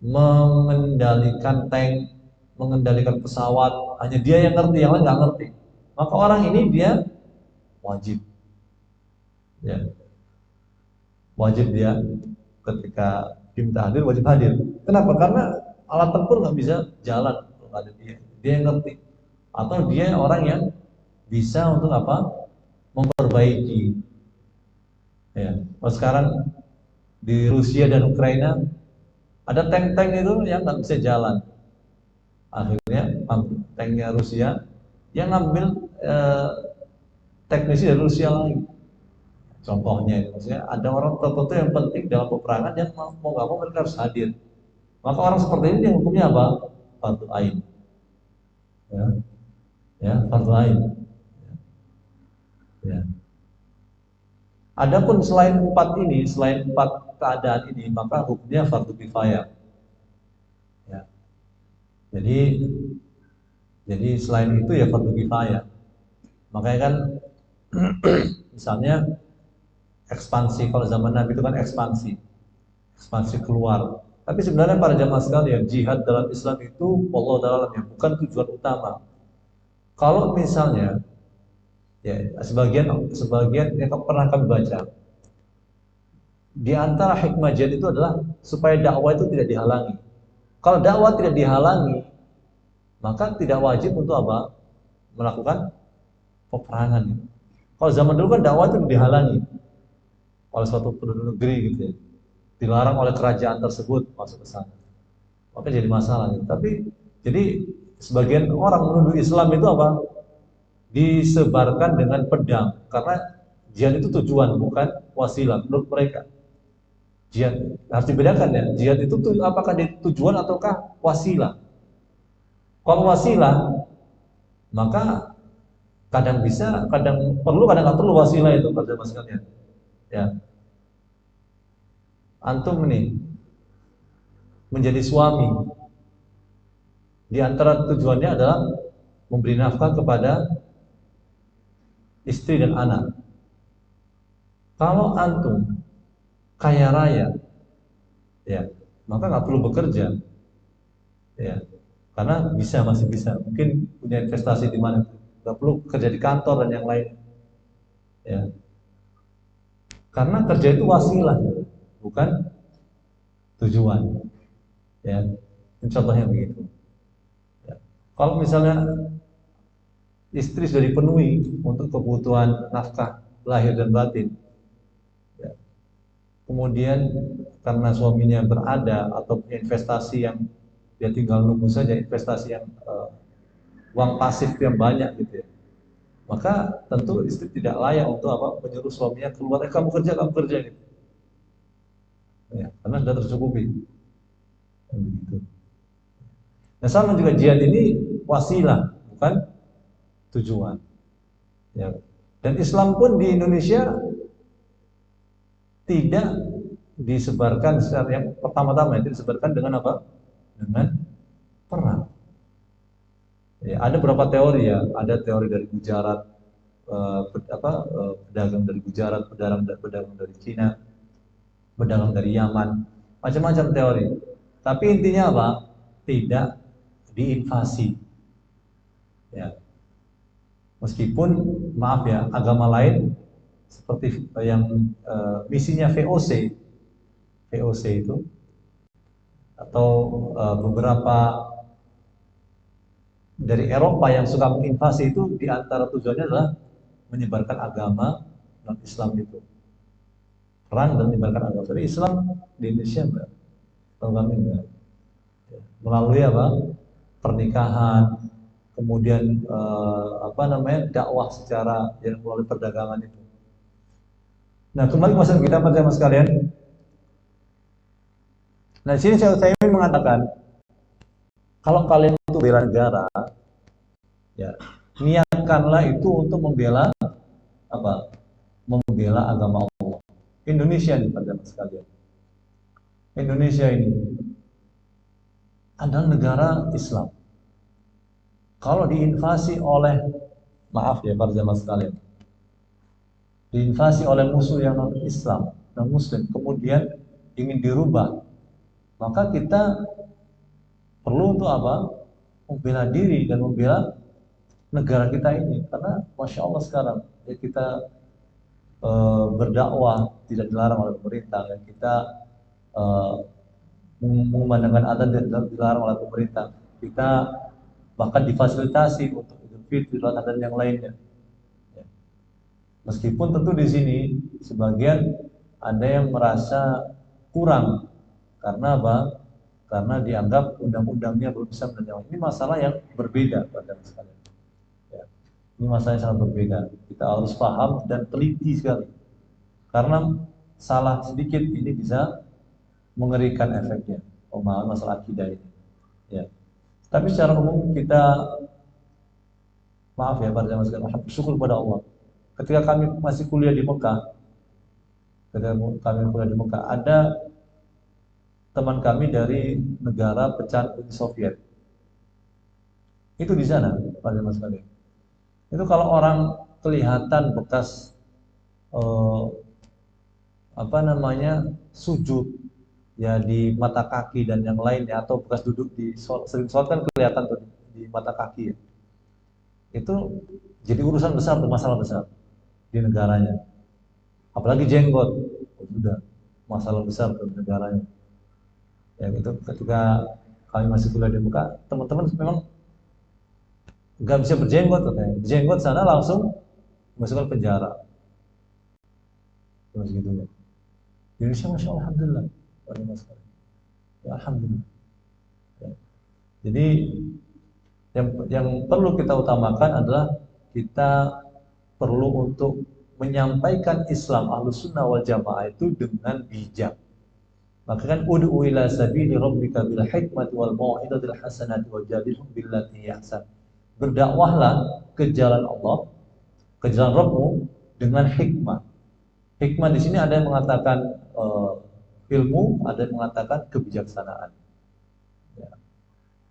mengendalikan tank, mengendalikan pesawat, hanya dia yang ngerti, yang lain nggak ngerti. Maka orang ini dia wajib, ya, wajib dia ketika diminta hadir wajib hadir. Kenapa? Karena alat tempur nggak bisa jalan kalau nggak ada dia. Dia yang ngerti, atau dia orang yang bisa untuk apa? Memperbaiki. Ya, kalau sekarang di Rusia dan Ukraina ada tank-tank itu yang nggak bisa jalan. Akhirnya tanknya Rusia yang ngambil teknisi dari Rusia lagi. Contohnya itu, maksudnya ada orang tertentu yang penting dalam peperangan yang mau nggak mau mereka harus hadir. Maka orang seperti ini yang hukumnya apa? Fardhu ain. Ya, ya, fardhu ain. Ya. Adapun selain empat ini, selain empat keadaan ini, maka hukumnya fardhu kifayah. Ya. Jadi selain itu ya fardhu kifayah. Makanya kan misalnya ekspansi, kalau zaman Nabi itu kan ekspansi keluar. Tapi sebenarnya para jamaah sekalian, jihad dalam Islam itu Allah Ta'ala bukan tujuan utama. Kalau misalnya ya sebagian yang pernah kami baca, di antara hikmah jihad itu adalah supaya dakwah itu tidak dihalangi. Kalau dakwah tidak dihalangi, maka tidak wajib untuk apa? Melakukan peperangan. Kalau zaman dulu kan dakwah itu dihalangi oleh suatu penduduk negeri gitu ya. Dilarang oleh kerajaan tersebut masuk ke sana. Maka jadi masalah gitu. Tapi jadi sebagian orang menuduh Islam itu apa? Disebarkan dengan pedang, karena jihad itu tujuan bukan wasilah menurut mereka. Jihad harus dibedakan ya. Jihad itu apakah tujuan ataukah wasilah? Kalau wasilah maka kadang bisa, kadang perlu, kadang nggak perlu wasilah itu pada sekalian. Ya, antum nih menjadi suami, di antara tujuannya adalah memberi nafkah kepada istri dan anak. Kalau antum kaya raya, ya, maka nggak perlu bekerja, ya, karena masih bisa, mungkin punya investasi di mana, nggak perlu kerja di kantor dan yang lain, ya, karena kerja itu wasilah, bukan tujuan, ya. Ini contohnya begitu. Ya. Kalau misalnya istri sudah dipenuhi untuk kebutuhan nafkah lahir dan batin, ya, kemudian karena suaminya berada atau punya investasi yang dia tinggal nunggu saja, investasi yang uang pasif yang banyak gitu ya, maka tentu istri tidak layak untuk apa? Menyuruh suaminya keluar, kamu kerja gitu, ya, karena sudah tercukupi. Begitu. Nah, sama juga jihad ini wasilah, bukan tujuan. Ya. Dan Islam pun di Indonesia tidak disebarkan secara yang pertama-tama, itu disebarkan dengan apa? Dengan perang. Ya, ada beberapa teori ya, ada teori dari Gujarat, pedagang dari Gujarat, pedagang dari Cina. berdagang dari Yaman, macam-macam teori. Tapi intinya apa? Tidak diinvasi. Ya, meskipun maaf ya, agama lain seperti yang misinya VOC, VOC itu atau beberapa dari Eropa yang suka menginvasi itu di antara tujuannya adalah menyebarkan agama non Islam itu, perang dan menyebarkan agama. Jadi Islam di Indonesia enggak, kalau kami enggak. Melalui apa? Pernikahan, kemudian apa namanya, dakwah secara yang melalui perdagangan itu. Nah, kembali ke masalah kita pada mas sekalian. Nah, di sini saya ingin mengatakan, kalau kalian itu bela negara, ya niatkanlah itu untuk membela apa? Membela agama Allah. Indonesia nih pada mas sekalian. Indonesia ini adalah negara Islam. Kalau diinvasi oleh, maaf ya para jamaah sekalian, diinvasi oleh musuh yang non Islam, non Muslim, kemudian ingin dirubah, maka kita perlu untuk apa? Membela diri dan membela negara kita ini, karena masya Allah sekarang ya kita berdakwah tidak dilarang oleh pemerintah, dan kita eh, mengumandangkan adzan tidak dilarang oleh pemerintah, kita bahkan difasilitasi untuk Idul Fitri dan adzan yang lainnya. Ya. Meskipun tentu di sini sebagian ada yang merasa kurang karena apa? Karena dianggap undang-undangnya belum bisa menunjang. Ini masalah yang berbeda pada sekalian. Ya. Ini masalah yang sangat berbeda. Kita harus paham dan teliti sekali. Karena salah sedikit ini bisa mengerikan efeknya. Pemahaman masalah akidah ini. Ya. Tapi secara umum kita, maaf ya para jamaah sekalian, bersyukur kepada Allah. Ketika kami masih kuliah di Mekah, ada teman kami dari negara pecahan Uni Soviet. Itu di sana, para jamaah sekalian. Itu kalau orang kelihatan bekas eh, apa namanya, sujud ya di mata kaki dan yang lainnya, atau bekas duduk di sering sholat kan kelihatan tuh di mata kaki ya. Itu jadi urusan besar tuh, masalah besar di negaranya. Apalagi jenggot, oh, sudah masalah besar tuh di negaranya. Ya gitu, ketika kami masih kuliah di muka, teman-teman memang nggak bisa berjenggot katanya. Jenggot sana langsung masukkan penjara. Terus gitu ya. Di Indonesia masya Allah, alhamdulillah. Ya, alhamdulillah. Ya. Jadi yang perlu kita utamakan adalah kita perlu untuk menyampaikan Islam Ahlus Sunnah wal Jamaah itu dengan bijak. Maka kan ud'u ila sabili rabbika bil hikmati wal mau'izatil hasanati wajadilhum billati ahsan. Berdakwahlah ke jalan Allah, ke jalan Rabbmu dengan hikmah. Hikmah di sini ada yang mengatakan ilmu, ada yang mengatakan kebijaksanaan. Ya.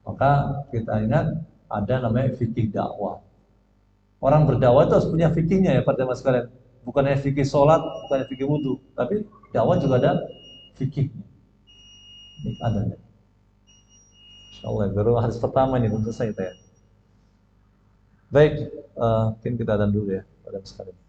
Maka kita ingat ada namanya fikih dakwah. Orang berdakwah itu harus punya fikihnya ya para jemaah sekalian. Bukan hanya fikih sholat, bukan hanya fikih wudhu, tapi dakwah juga ada fikihnya. Ini ada. Insyaallah baru hadis pertama ini untuk saya ya. Baik, mungkin kita dan dulu ya para jemaah sekalian.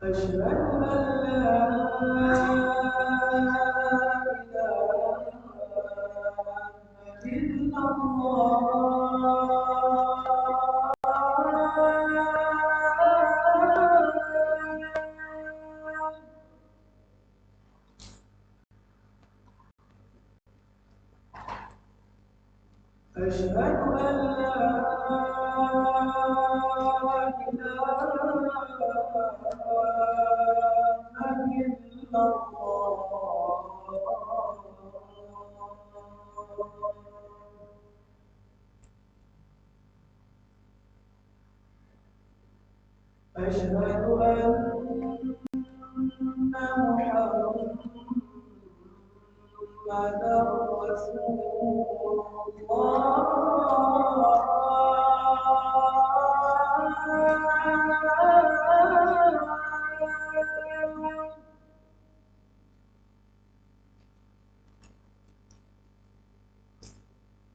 أشهد أن لا إله إلا أشهد أن لا إله إلا أشهد أن محمدا رسول الله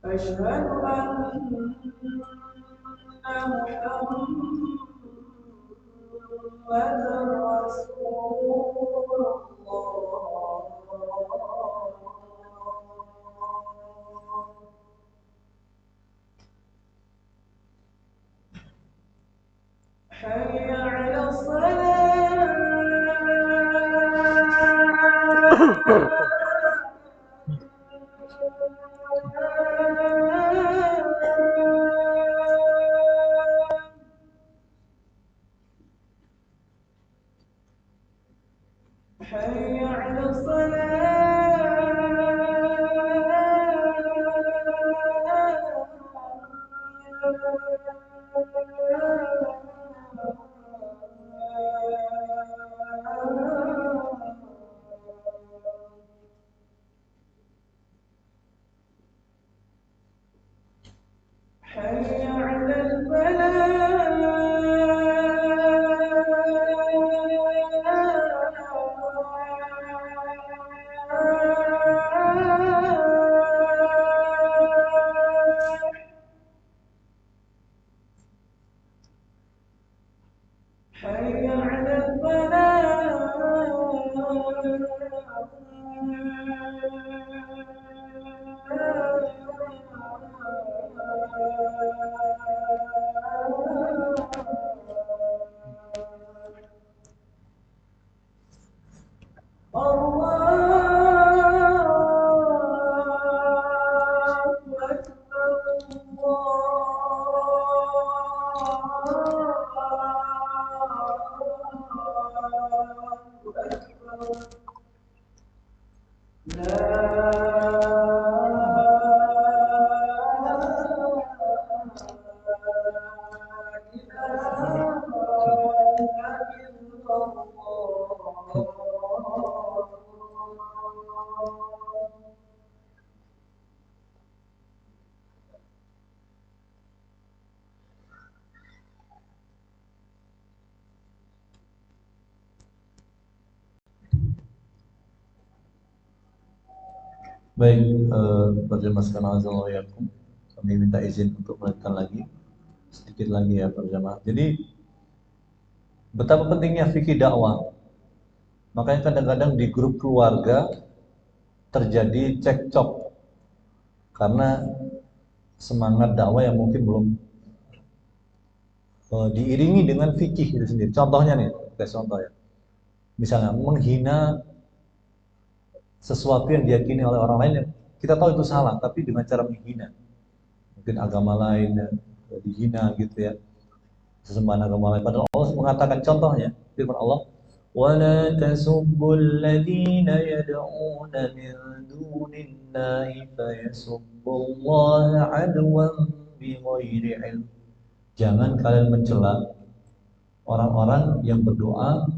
أشهد أن محمدا رسول الله حي على الصلاة حي على الصلاة حي على الفلاح حي على الفلاح الله أكبر الله أكبر لا إله إلا الله Baik, berjamaah sekalian azzallahiyakum. Kami minta izin untuk melanjutkan lagi sedikit lagi ya berjamaah. Jadi betapa pentingnya fikih dakwah. Makanya kadang-kadang di grup keluarga terjadi cekcok karena semangat dakwah yang mungkin belum diiringi dengan fikih itu sendiri. Contohnya nih, kayak contoh ya. Misalnya menghina sesuatu yang diyakini oleh orang lain yang kita tahu itu salah, tapi dengan cara menghina. Mungkin agama lain ya, dihina gitu ya. Sesembahan agama lain. Padahal Allah mengatakan contohnya, firman Allah, وَلَا تَسُبُّوا الَّذِينَ يَدْعُونَ مِن دُونِ اللَّهِ فَيَسُبُّوا اللَّهَ عَدْوًا بِغَيْرِ عِلْمٍ. Jangan kalian mencela orang-orang yang berdoa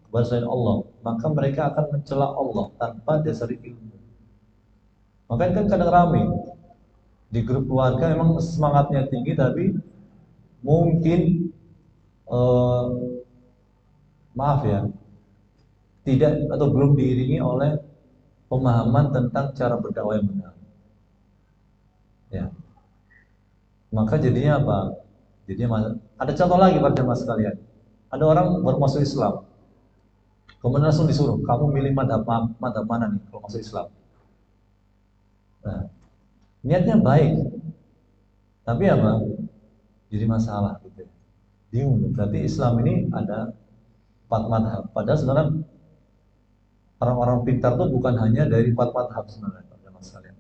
kepada selain Allah, maka mereka akan mencela Allah tanpa dasar ilmu. Makanya kan kadang ramai di grup keluarga memang semangatnya tinggi, tapi mungkin maaf ya, tidak atau belum diiringi oleh pemahaman tentang cara berdakwah yang benar. Ya, maka jadinya apa? Jadinya ada contoh lagi pada jemaah sekalian. Ada orang baru masuk Islam, Kemudian langsung disuruh, kamu milih madhab mana nih kalau masuk Islam. Nah, niatnya baik, tapi apa? Jadi masalah gitu. Bingung, berarti Islam ini ada 4 madhab. Padahal sebenarnya orang-orang pintar tuh bukan hanya dari 4 madhab sebenarnya, teman sekalian.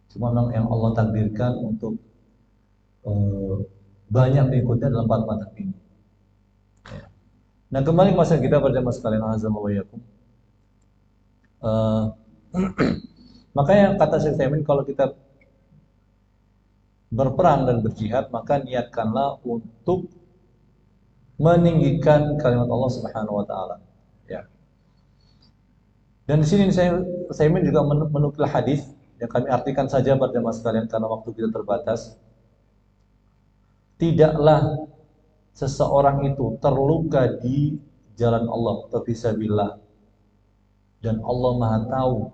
Cuma memang yang Allah takdirkan untuk eh, banyak mengikutnya dalam 4 madhab ini. Ya. Nah, kembali ke masalah kita pada mas sekalian, azza wa yakum. Makanya kata Syekh Utsaimin, kalau kita berperang dan berjihad, maka niatkanlah untuk meninggikan kalimat Allah Subhanahu wa taala. Ya. Dan di sini saya Utsaimin juga menukil hadis yang kami artikan saja pada mas sekalian karena waktu kita terbatas. Tidaklah seseorang itu terluka di jalan Allah, fisabilillah, dan Allah Maha tahu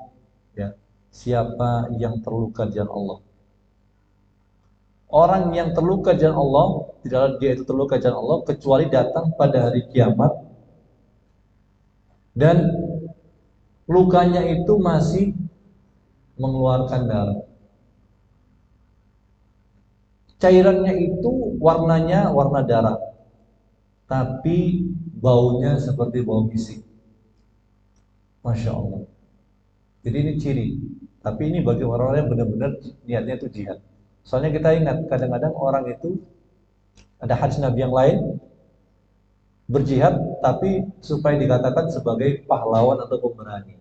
ya siapa yang terluka di jalan Allah. Orang yang terluka di jalan Allah, tidaklah dia itu terluka di jalan Allah kecuali datang pada hari kiamat dan lukanya itu masih mengeluarkan darah. Cairannya itu warnanya warna darah, tapi baunya seperti bau misik. Masya Allah. Jadi ini ciri. Tapi ini bagi orang-orang yang benar-benar niatnya itu jihad. Soalnya kita ingat, kadang-kadang orang itu ada hadis Nabi yang lain berjihad, tapi supaya dikatakan sebagai pahlawan atau pemberani.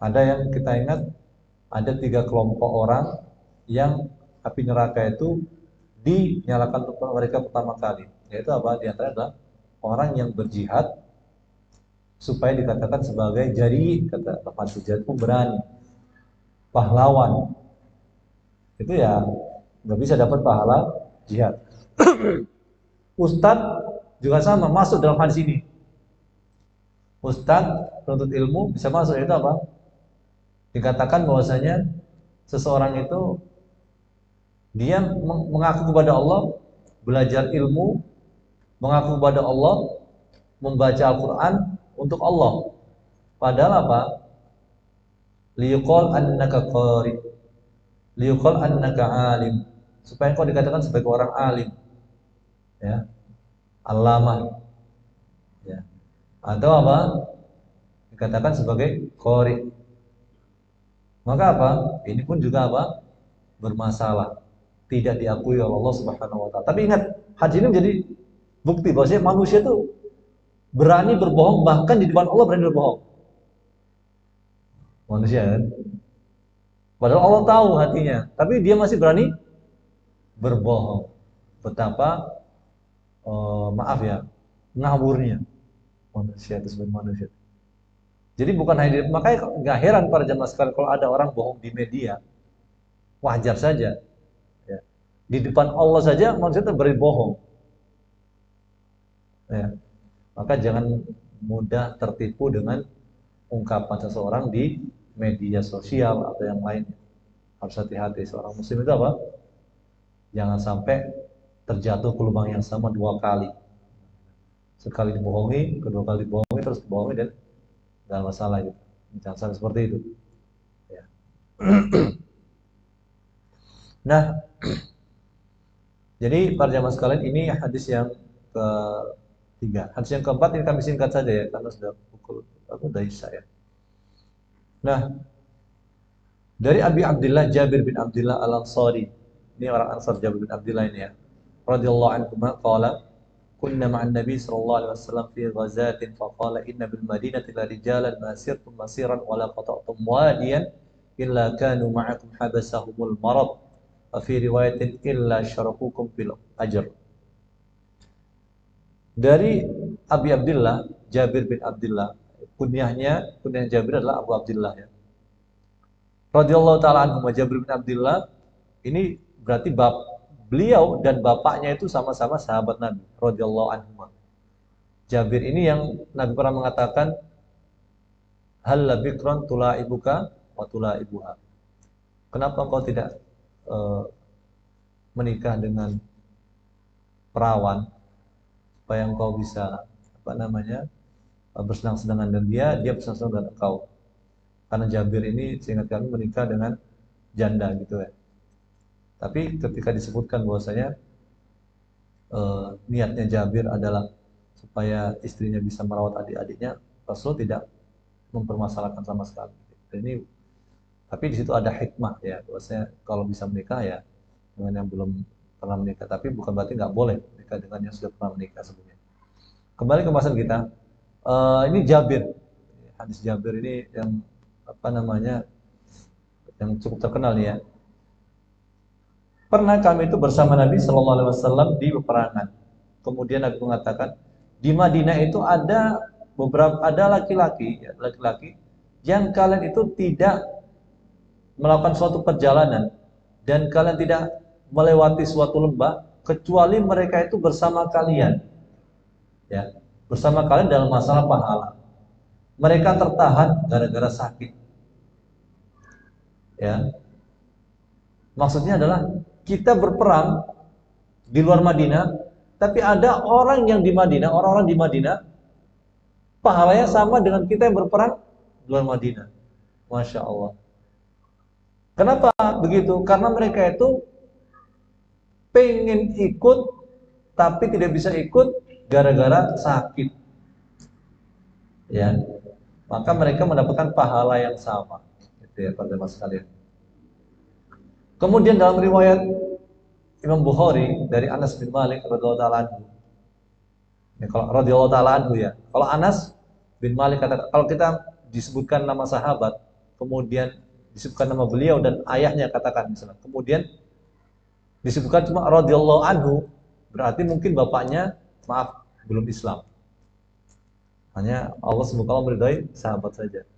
Ada yang kita ingat, ada 3 kelompok orang yang api neraka itu dinyalakan untuk mereka pertama kali. Yaitu apa? Di antara adalah orang yang berjihad supaya dikatakan sebagai jari, kata tempat jihad, pemberani, pahlawan. Itu ya nggak bisa dapat pahala jihad. Ustadz juga sama, masuk dalam hadis ini. Ustadz penuntut ilmu bisa masuk, itu apa? Dikatakan bahwasanya seseorang itu dia mengaku kepada Allah, belajar ilmu, mengaku kepada Allah, membaca Al-Quran untuk Allah. Padahal apa? Liyuqal annaka qari, liyuqal annaka alim, supaya kau dikatakan sebagai orang alim, ya, allamah, ya, atau apa? Dikatakan sebagai qari. Maka apa? Ini pun juga apa? Bermasalah, tidak diakui oleh Allah Subhanahu wa taala. Tapi ingat, hadis ini menjadi bukti bahwa manusia itu berani berbohong, bahkan di depan Allah berani berbohong. Manusia kan? Padahal Allah tahu hatinya, tapi dia masih berani berbohong. Betapa maaf ya, ngawurnya manusia itu sebagai manusia. Jadi bukan hanya makanya nggak heran para jamaah sekalian kalau ada orang bohong di media, wajar saja. Ya. Di depan Allah saja manusia itu berbohong. Ya. Maka jangan mudah tertipu dengan ungkapan seseorang di media sosial atau yang lainnya. Harus hati-hati, seorang muslim itu apa? Jangan sampai terjatuh ke lubang yang sama 2 kali. Sekali dibohongi, kedua kali dibohongi, terus dibohongi dan nggak masalah gitu. Jangan sampai seperti itu. Ya. Nah, jadi para jamaah sekalian, ini hadis yang ketiga. Hadis yang keempat ini kami singkat saja ya, karena sudah pukul udah isya ya. Nah, dari Abi Abdullah Jabir bin Abdullah Al-Ansari, ini orang Ansar, Jabir bin Abdullah ini ya, radhiyallahu anhu qala kunna ma'an nabi sallallahu alaihi wasallam fi ghazatin faqala inna bil madinati la rijalan ma sirtum masiran wa la qata'tum wadiyan illa kanu ma'akum habasahumul marad wa fi riwayatin illa syarakukum bil ajr. Dari Abi Abdullah Jabir bin Abdullah, kunyah Jabir adalah Abu Abdullah ya, radhiyallahu taala anhu. Jabir bin Abdullah ini berarti beliau dan bapaknya itu sama-sama sahabat Nabi radhiyallahu anhu. Jabir ini yang Nabi pernah mengatakan, hal labikron tulaibuka wa tulaibuha. Kenapa kau tidak menikah dengan perawan supaya engkau bisa bersenang-senang dengan dia bersenang-senang dengan engkau. Karena Jabir ini seingat kami menikah dengan janda gitu ya. Tapi ketika disebutkan bahwasanya niatnya Jabir adalah supaya istrinya bisa merawat adik-adiknya, Rasul tidak mempermasalahkan sama sekali. Ini, tapi di situ ada hikmah ya, bahwasanya kalau bisa menikah ya dengan yang belum pernah menikah, tapi bukan berarti nggak boleh menikah dengan yang sudah pernah menikah sebelumnya. Kembali ke pembahasan kita, ini Jabir, hadis Jabir ini yang yang cukup terkenal ya. Pernah kami itu bersama Nabi Shallallahu Alaihi Wasallam di peperangan. Kemudian Nabi mengatakan, di Madinah itu ada laki-laki yang kalian itu tidak melakukan suatu perjalanan dan kalian tidak melewati suatu lembah kecuali mereka itu bersama kalian, ya, bersama kalian dalam masalah pahala. Mereka tertahan gara-gara sakit, ya. Maksudnya adalah kita berperang di luar Madinah, tapi ada orang di Madinah, pahalanya sama dengan kita yang berperang di luar Madinah. Masya Allah. Kenapa begitu? Karena mereka itu pengen ikut, tapi tidak bisa ikut gara-gara sakit. Ya, maka mereka mendapatkan pahala yang sama. Itu ya, para jemaah sekalian. Kemudian dalam riwayat Imam Bukhari dari Anas bin Malik radhiyallahu taala anhu. Ya, kalau radhiyallahu taala anhu ya. Kalau Anas bin Malik kata, kalau kita disebutkan nama sahabat, kemudian disebutkan nama beliau dan ayahnya katakan misalnya, kemudian disebutkan cuma radhiyallahu anhu, berarti mungkin bapaknya belum Islam. Hanya Allah semoga Allah meridai sahabat saja.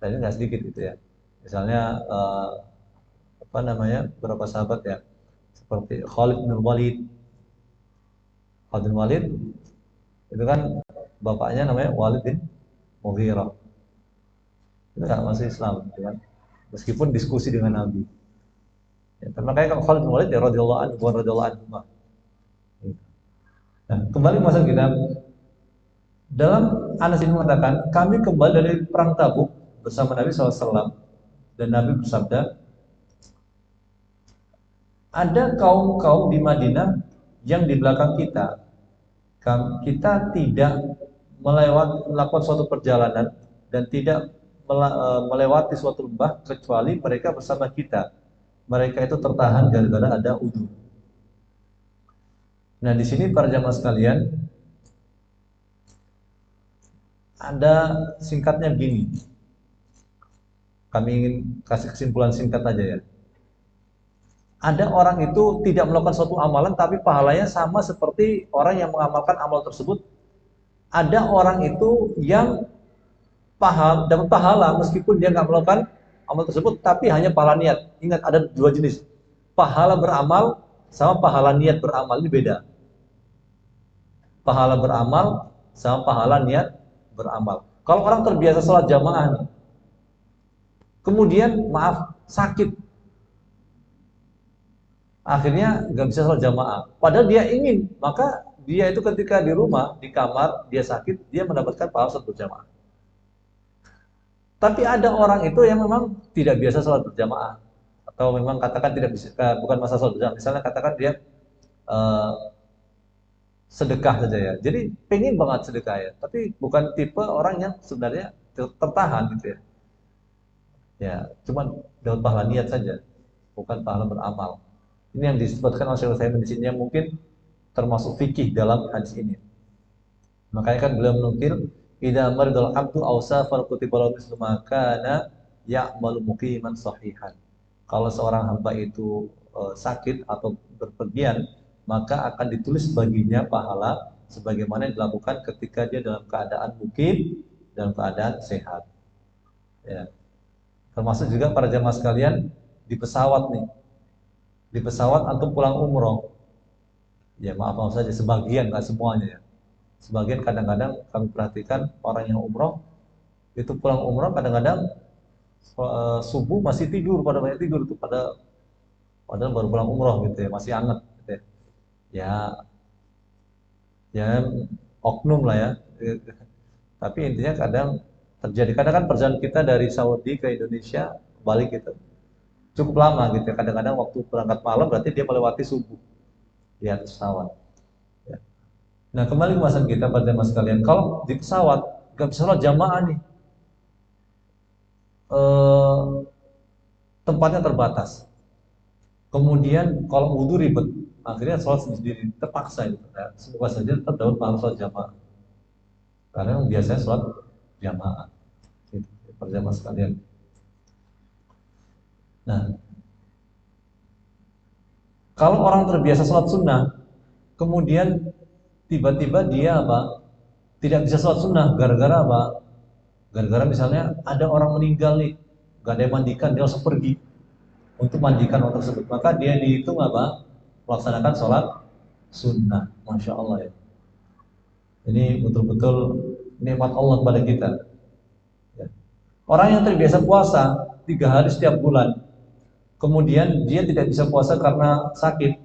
Dan ini nggak sedikit gitu ya. Misalnya beberapa sahabat ya, seperti Khalid bin Walid. Khalid bin Walid itu kan bapaknya namanya Walid bin Mughirah. Itu nggak masuk Islam, gitu kan? Meskipun diskusi dengan Nabi. Ya, karena kayak Khalid bin Walid ya radhiyallahu anhu, bukan radhiyallahu anhu. Nah, kembali masa kita dalam Anas ini mengatakan, kami kembali dari perang Tabuk bersama Nabi SAW dan Nabi bersabda, ada kaum-kaum di Madinah yang di belakang kita tidak melakukan suatu perjalanan dan tidak melewati suatu lembah kecuali mereka bersama kita. Mereka itu tertahan gara-gara ada udhu. Nah, di sini para jamaah sekalian, ada singkatnya gini. Kami ingin kasih kesimpulan singkat aja ya. Ada orang itu tidak melakukan suatu amalan tapi pahalanya sama seperti orang yang mengamalkan amal tersebut. Ada orang itu yang dapat pahala meskipun dia nggak melakukan amal tersebut, tapi hanya pahala niat. Ingat, ada dua jenis. Pahala beramal sama pahala niat beramal, ini beda. Pahala beramal sama pahala niat beramal. Kalau orang terbiasa sholat jamaah nih, kemudian sakit, akhirnya nggak bisa sholat jamaah. Padahal dia ingin, maka dia itu ketika di rumah, di kamar, dia sakit, dia mendapatkan pahala sholat berjamaah. Tapi ada orang itu yang memang tidak biasa sholat berjamaah, atau memang katakan tidak bisa, bukan masa sholat berjamaah. Misalnya katakan dia sedekah saja ya. Jadi pengen banget sedekah ya, tapi bukan tipe orang yang sebenarnya tertahan gitu ya. Ya, cuman dapat pahala niat saja, bukan pahala beramal. Ini yang disebutkan oleh Syekh Utsaimin di sini yang mungkin termasuk fikih dalam hadis ini. Makanya kan beliau menukil, idza maridul abdu aw safar kutiba lahu mislu ma kana ya'malu muqiman sahihan. Kalau seorang hamba itu sakit atau berpergian, maka akan ditulis baginya pahala sebagaimana yang dilakukan ketika dia dalam keadaan mukim, dalam keadaan sehat. Ya. Termasuk juga para jamaah sekalian di pesawat nih. Di pesawat antum pulang umroh, ya maaf saja sebagian, nggak semuanya ya. Sebagian kadang-kadang kami perhatikan orang yang umroh itu pulang umroh kadang-kadang subuh masih tidur, pada banyak tidur itu padahal baru pulang umroh gitu ya, masih hangat gitu ya. Ya oknum lah ya. Tapi intinya kadang terjadi. Kadang kan perjalanan kita dari Saudi ke Indonesia balik gitu cukup lama gitu ya. Kadang-kadang waktu berangkat malam berarti dia melewati subuh di atas pesawat. Ya. Nah kembali ke masalah kita pada mas kalian, kalau di pesawat nggak bisa sholat jamaah nih, eh, tempatnya terbatas. Kemudian kalau wudhu ribet, akhirnya sholat sendiri terpaksa itu. Ya. Semoga saja tetap dapat pahala sholat jamaah. Karena yang biasanya sholat jamaah. Gitu, perjamaah sekalian. Nah, kalau orang terbiasa sholat sunnah, kemudian tiba-tiba dia apa? Tidak bisa sholat sunnah, gara-gara apa? Gara-gara misalnya ada orang meninggal nih, gak ada yang mandikan, dia langsung pergi untuk mandikan orang tersebut. Maka dia dihitung apa? Melaksanakan sholat sunnah. Masya Allah ya. Ini betul-betul nikmat Allah kepada kita. Ya. Orang yang terbiasa puasa 3 hari setiap bulan, kemudian dia tidak bisa puasa karena sakit,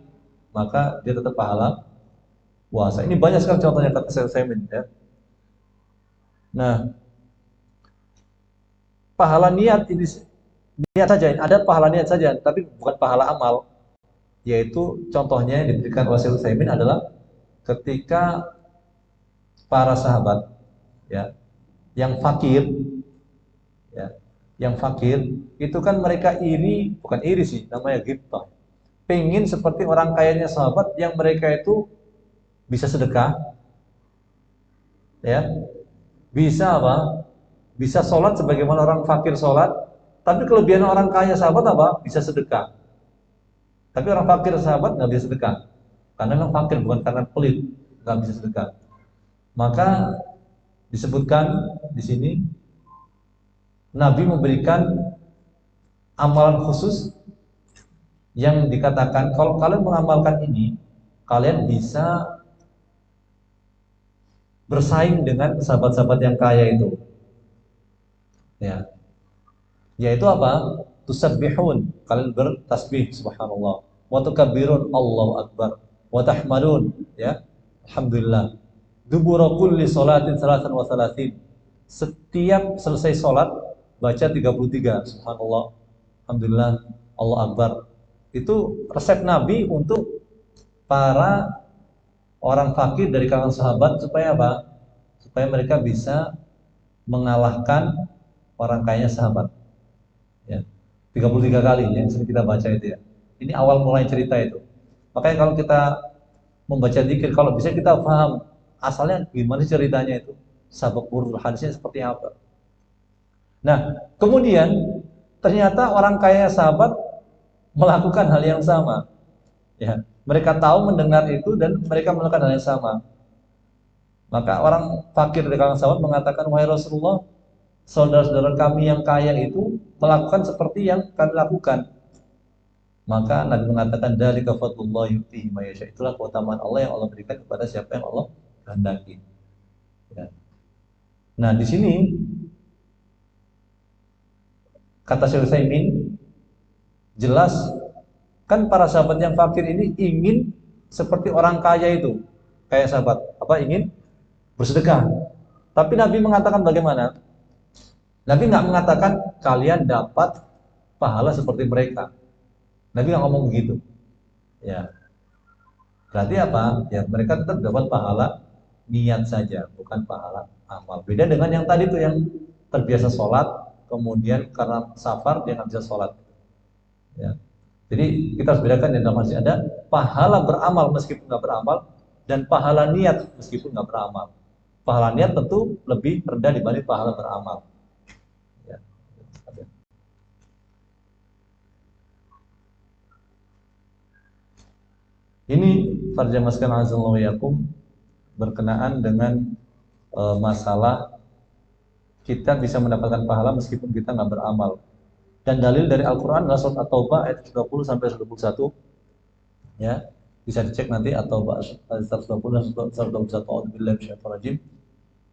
maka dia tetap pahala puasa. Ini banyak sekali contohnya kata saya ya. Nah, pahala niat ini niat saja, ada pahala niat saja, tapi bukan pahala amal. Yaitu contohnya yang diberikan oleh Syekh Utsaimin adalah ketika para sahabat ya, yang fakir ya, yang fakir itu kan mereka iri, bukan iri sih, namanya ghibtah. Pengen seperti orang kayanya sahabat yang mereka itu bisa sedekah ya, bisa apa? Bisa sholat sebagaimana orang fakir sholat, tapi kelebihan orang kaya sahabat apa? Bisa sedekah. Tapi orang fakir sahabat nggak bisa sedekah, karena memang fakir bukan karena pelit, nggak bisa sedekah. Maka disebutkan di sini Nabi memberikan amalan khusus yang dikatakan kalau kalian mengamalkan ini, kalian bisa bersaing dengan sahabat-sahabat yang kaya itu. Ya, yaitu apa? Tusabbihun, kalian bertasbih subhanallah, wa tukabbirun Allahu akbar, wa tahmadun ya, alhamdulillah. Dubura kulli salatin salasan wa salasin. Setiap selesai salat baca 33 subhanallah, alhamdulillah, Allah akbar. Itu resep Nabi untuk para orang fakir dari kalangan sahabat supaya apa? Supaya mereka bisa mengalahkan orang kayanya sahabat. Ya. 33 kali yang sering kita baca itu ya. Ini awal mulai cerita itu. Makanya kalau kita membaca zikir, kalau bisa kita paham asalnya gimana ceritanya itu, sabab urut hadisnya seperti apa. Nah, kemudian ternyata orang kaya sahabat melakukan hal yang sama. Ya, mereka tahu mendengar itu dan mereka melakukan hal yang sama. Maka orang fakir dari kalangan sahabat mengatakan, wahai Rasulullah, saudara-saudara kami yang kaya itu melakukan seperti yang kami lakukan. Maka Nabi mengatakan, dzalika fadlullah yu'tihi may yasha. Itulah keutamaan Allah yang Allah berikan kepada siapa yang Allah kehendaki. Ya. Nah, di sini kata Syekh Utsaimin jelas kan para sahabat yang fakir ini ingin seperti orang kaya itu. Kayak sahabat apa ingin bersedekah. Tapi Nabi mengatakan bagaimana? Nabi nggak mengatakan kalian dapat pahala seperti mereka. Nabi nggak ngomong begitu. Ya, berarti apa? Ya mereka tetap dapat pahala niat saja, bukan pahala amal. Beda dengan yang tadi tuh yang terbiasa sholat, kemudian karena safar dia nggak bisa sholat. Ya. Jadi kita harus bedakan di dalam hadis ada pahala beramal meskipun nggak beramal dan pahala niat meskipun nggak beramal. Pahala niat tentu lebih rendah dibanding pahala beramal. Ya. Ini farjamaskan azallahu yakum berkenaan dengan masalah kita bisa mendapatkan pahala meskipun kita nggak beramal. Dan dalil dari Al-Quran adalah surat At-Taubah ayat 30 sampai 31. Ya, bisa dicek nanti At-Taubah ayat 120 dan 121. A'udzubillahi minasyaitonir rajim.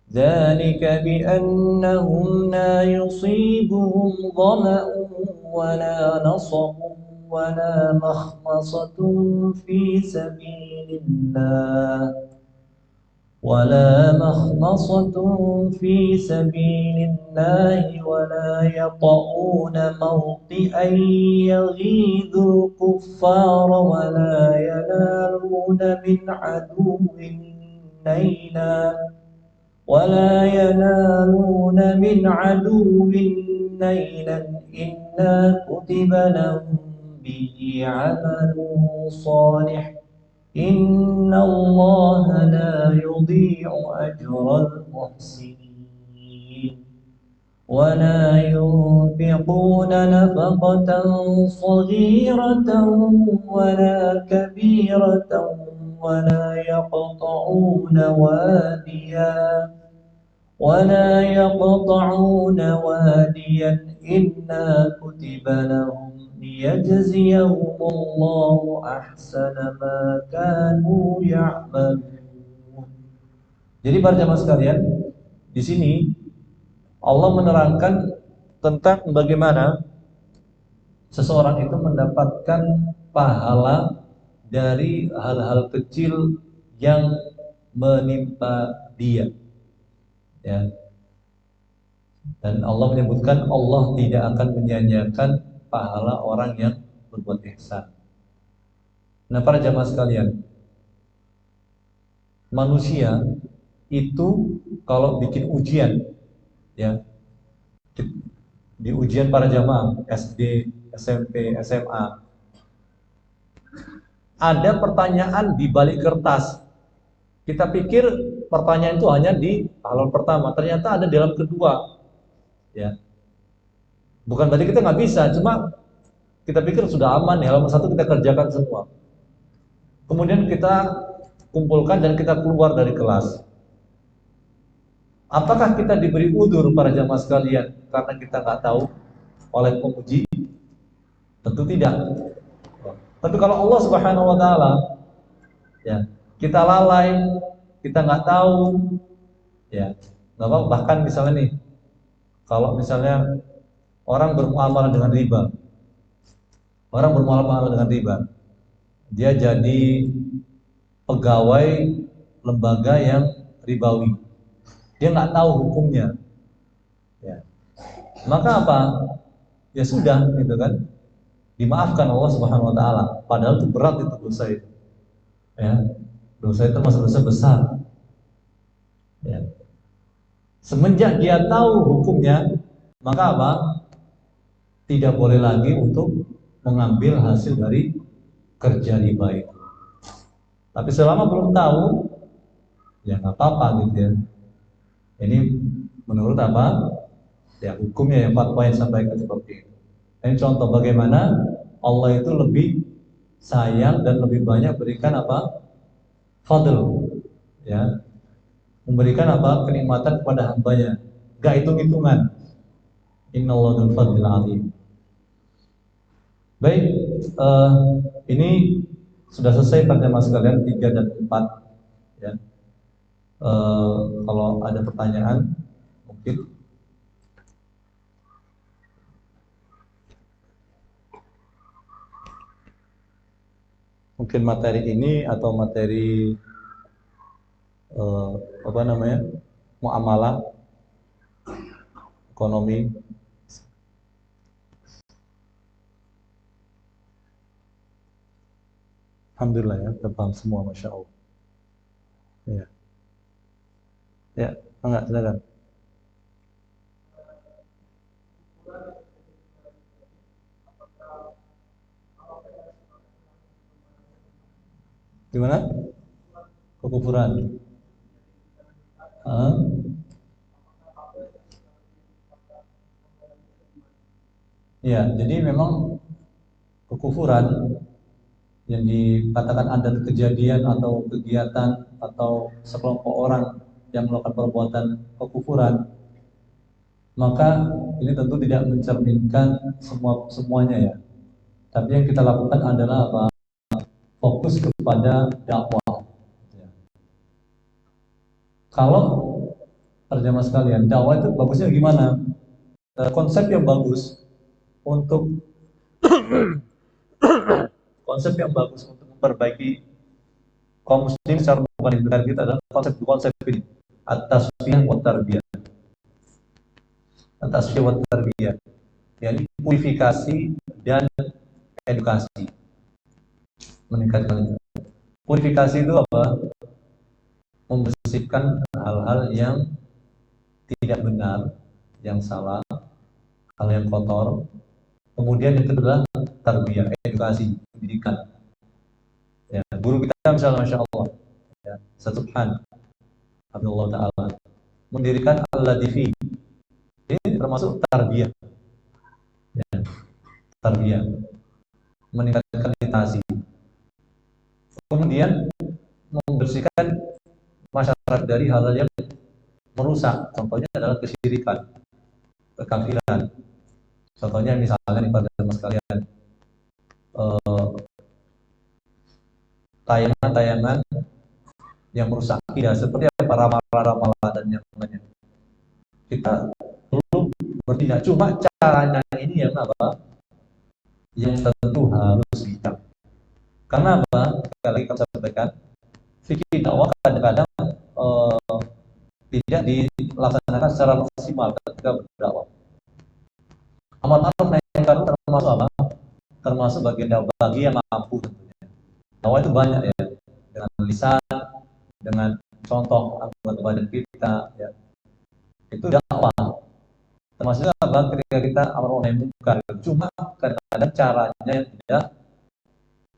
Dzalika bi annahum la yusibuhum dhama'un wa la nasabun wa la makhmasatun fi sabilillah ولا مخمصة في سبيل الله ولا يطؤون موطئا يغيظ الكفار نيلا ولا ينالون من عدو نيلا إلا كتب لهم به عمل صالح إن الله لا يضيع أجر المحسنين ولا ينفقون نفقة صغيرة ولا كبيرة ولا يقطعون واديا إلا كتب لهم ليجزيهم الله أحسن ما كانوا يعملون. Jadi para jamaah sekalian, di sini Allah menerangkan tentang bagaimana seseorang itu mendapatkan pahala dari hal-hal kecil yang menimpa dia, ya. Dan Allah menyebutkan Allah tidak akan menyia-nyiakan pahala orang yang berbuat ihsan. Nah, para jamaah sekalian, manusia itu kalau bikin ujian, ya, di ujian para jamaah SD, SMP, SMA, ada pertanyaan di balik kertas. Kita pikir pertanyaan itu hanya di halaman pertama, ternyata ada di halaman kedua, ya. Bukan berarti kita nggak bisa, cuma kita pikir sudah aman, ya, halaman satu kita kerjakan semua. Kemudian kita kumpulkan dan kita keluar dari kelas. Apakah kita diberi udzur para jamaah sekalian karena kita nggak tahu oleh penguji? Tentu tidak. Tapi kalau Allah Subhanahu Wa Taala, ya, kita lalai, kita nggak tahu, ya, nggak apa. Bahkan misalnya nih, kalau misalnya orang bermuamalah dengan riba, dia jadi pegawai lembaga yang ribawi, dia nggak tahu hukumnya, ya. Maka apa? Ya sudah, gitu kan? Dimaafkan Allah Subhanahu Wa Taala. Padahal itu berat, itu dosa itu, ya. Dosa itu masuk dosa besar, ya. Semenjak dia tahu hukumnya, maka apa? Tidak boleh lagi untuk mengambil hasil dari kerja riba itu. Tapi selama belum tahu, ya nggak apa-apa gitu, ya. Ini menurut apa? Ya, hukumnya, yang fatwa yang sampaikan seperti itu. Ini contoh bagaimana Allah itu lebih sayang dan lebih banyak berikan apa? Fadl, ya. Memberikan apa? Kenikmatan kepada hambanya. Gak hitung-hitungan. Innallaha dzul fadlil azim. Baik, ini sudah selesai pertemuan sekalian 3 dan 4, ya. Kalau ada pertanyaan mungkin materi ini atau materi apa namanya, muamalah, ekonomi. Alhamdulillah, ya, kita paham semua, masya Allah. Ya, ya, enggak, silakan. Gimana? Kekufuran. Ya, jadi memang kekufuran yang dikatakan ada kejadian atau kegiatan atau sekelompok orang yang melakukan perbuatan kekufuran, maka ini tentu tidak mencerminkan semuanya, ya. Tapi yang kita lakukan adalah apa? Fokus kepada dakwah. Ya. Kalau terjemah sekalian, dakwah itu bagusnya gimana? Konsep yang bagus untuk memperbaiki kaum muslim secara umum di negara kita adalah konsep ini, at-tasfiyah wa tarbiyah. At-tasfiyah wa tarbiyah, yakni purifikasi dan edukasi, meningkatkan. Purifikasi itu apa? Membersihkan hal-hal yang tidak benar, yang salah, hal yang kotor. Kemudian yang kedua tarbiyah, edukasi, pendidikan. Ya, guru kita misalnya Masya Allah, ya, Subhan, Abdullah Ta'ala, mendirikan Al-Latifi. Ini termasuk tarbiyah, ya, tarbiyah, meningkatkan literasi. Kemudian membersihkan masyarakat dari hal-hal yang merusak. Contohnya adalah kesyirikan, kekafiran. Contohnya misalnya nih pada teman sekalian, tayangan-tayangan yang merusak akidah seperti apa, ramalan dan yang lainnya. Kita perlu bertindak, cuma caranya ini yang apa? Yang tentu harus bijak. Karena apa? Sekali lagi kami sampaikan, fikih dakwah kadang-kadang tidak dilaksanakan secara maksimal ketika berdakwah. Amar ma'ruf nahi munkar termasuk apa? Termasuk bagian dakwah bagi yang mampu tentunya. Dakwah itu banyak ya, dengan lisan, dengan contoh anggota badan kita, ya. Itu dakwah. Termasuk apa? Ketika kita amar ma'ruf nahi munkar, cuma kadang-kadang caranya yang tidak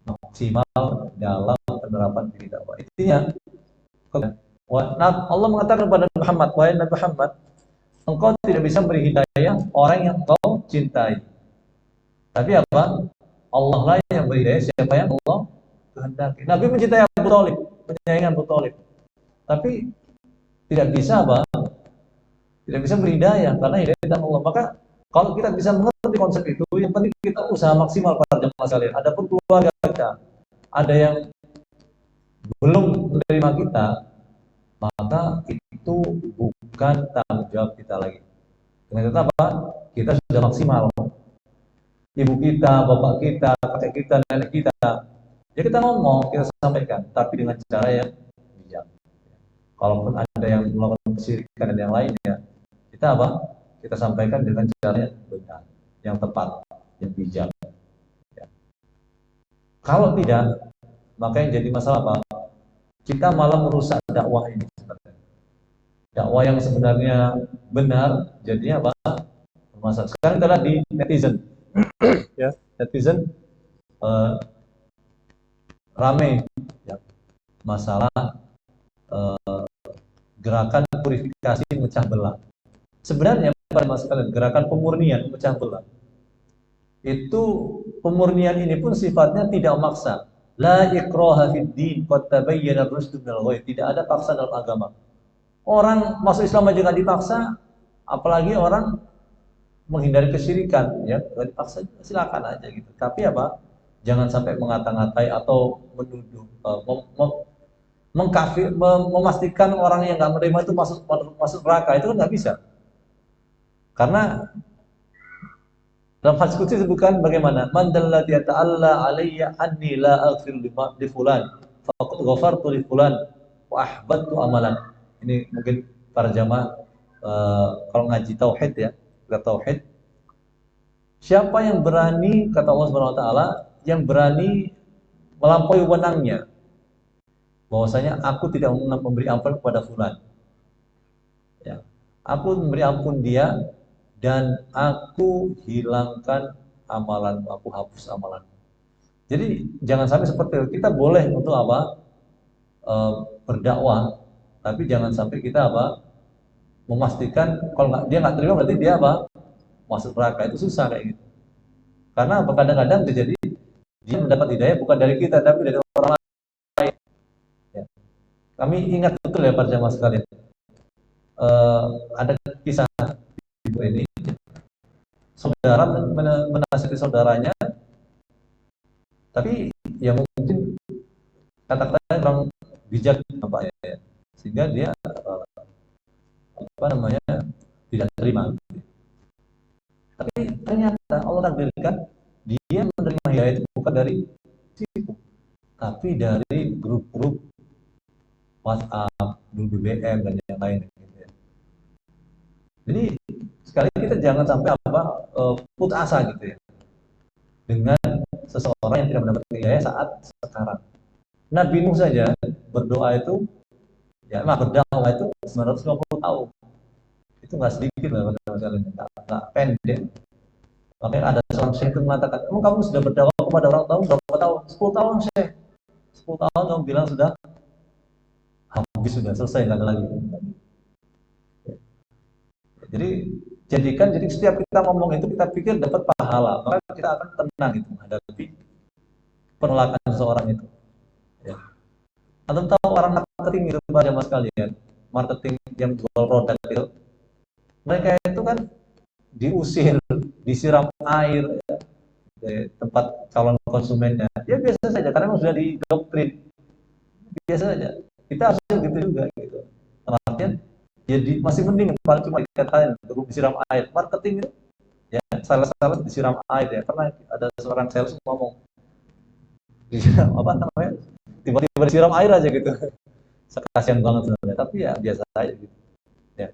maksimal dalam penerapan diri dakwah. Intinya, Allah mengatakan kepada Muhammad, wahai Nabi Muhammad, engkau tidak bisa beri hidayah orang yang engkau cintai. Tapi apa? Allah lah yang beri hidayah siapa yang Allah kehendaki. Nabi mencintai Abu Thalib, menyayangi Abu Thalib. Tapi tidak bisa apa? Tidak bisa beri hidayah karena hidayah dari Allah. Maka kalau kita bisa mengerti konsep itu, yang penting kita usaha maksimal para jemaah sekalian. Adapun keluarga kita, ada yang belum menerima kita, maka itu bukan tanggung jawab kita lagi. Dengan kata apa? Kita sudah maksimal. Ibu kita, bapak kita, kakek kita, nenek kita, ya kita ngomong, kita sampaikan, tapi dengan cara yang bijak. Kalaupun ada yang melakukan kesyirikan dan yang lainnya, kita apa? Kita sampaikan dengan cara yang benar, yang tepat, yang bijak. Ya. Kalau tidak, maka yang jadi masalah apa? Kita malah merusak dakwah ini. Dakwah yang sebenarnya benar, jadinya apa? Masalah. Sekarang kita lihat di netizen, ya, netizen rame, ya, masalah gerakan purifikasi mecah belah. Sebenarnya pada masa kalian gerakan pemurnian mecah belah itu, pemurnian ini pun sifatnya tidak memaksa. La ikraha fid din, qad tabayyana ar-rusydu minal ghayy. Tidak ada paksa dalam agama. Orang masuk Islam aja nggak dipaksa, apalagi orang menghindari kesyirikan, ya nggak dipaksa, silakan aja gitu. Tapi apa? Jangan sampai mengata-ngatai atau menuduh, mengkafir, memastikan orang yang nggak menerima itu masuk neraka, itu kan nggak bisa. Karena dalam hadis qudsi disebutkan bagaimana? Man dallati ta'alla alayya anni la aghfir li fulan faqad ghafartu li fulan wa ahbattu amalan. Ini mungkin para jamaah kalau ngaji tauhid ya, kita tauhid. Siapa yang berani, kata Allah Subhanahu wa taala, yang berani melampaui wewenangnya, bahwasanya aku tidak memberi ampun kepada fulan. Ya. Aku memberi ampun dia dan aku hilangkan amalan, aku hapus amalan. Jadi jangan sampai seperti itu. Kita boleh untuk apa? Berdakwah, tapi jangan sampai kita apa? Memastikan kalau dia nggak terima berarti dia apa? Masuk neraka. Itu susah kayak gitu. Karena kadang-kadang terjadi dia mendapat hidayah bukan dari kita tapi dari orang lain. Ya. Kami ingat betul ya para jamaah sekalian. Ada kisah ibu ini, saudara menasihati saudaranya, tapi ya mungkin kata-katanya kurang bijak apa ya, sehingga dia tidak terima. Tapi ternyata Allah takdirkan dia menerima hidayah itu bukan dari situ, tapi dari grup-grup WhatsApp, dulu BBM dan yang lain gitu ya. Jadi sekali kita jangan sampai putus asa gitu ya dengan seseorang yang tidak mendapat hidayah saat sekarang. Nabi Nuh saja berdoa itu, ya berdakwah itu 950 tahun. Itu nggak sedikit lah pada masalah ini, nggak pendek. Makanya ada seorang syekh itu mengatakan, emang kamu sudah berdakwah kepada orang tahun berapa tahun? 10 tahun syekh. 10 tahun kamu bilang sudah habis, sudah selesai, nggak ada lagi. Jadi setiap kita ngomong itu kita pikir dapat pahala, maka kita akan tenang itu menghadapi penolakan seseorang itu. Ya. Atau tahu orang marketing itu pada mas kalian, marketing yang jual produk itu, mereka itu kan diusir, disiram air ya, di tempat calon konsumennya. Ya biasa saja karena sudah didoktrin. Biasa saja. Kita harusnya gitu juga gitu. Artinya jadi masih mending kalau cuma dikatain disiram air. Marketing itu ya sales disiram air ya. Pernah ada seorang sales ngomong disiram apa namanya? Tiba-tiba disiram air aja gitu. Kasian banget sebenarnya, tapi ya biasa aja gitu. Ya.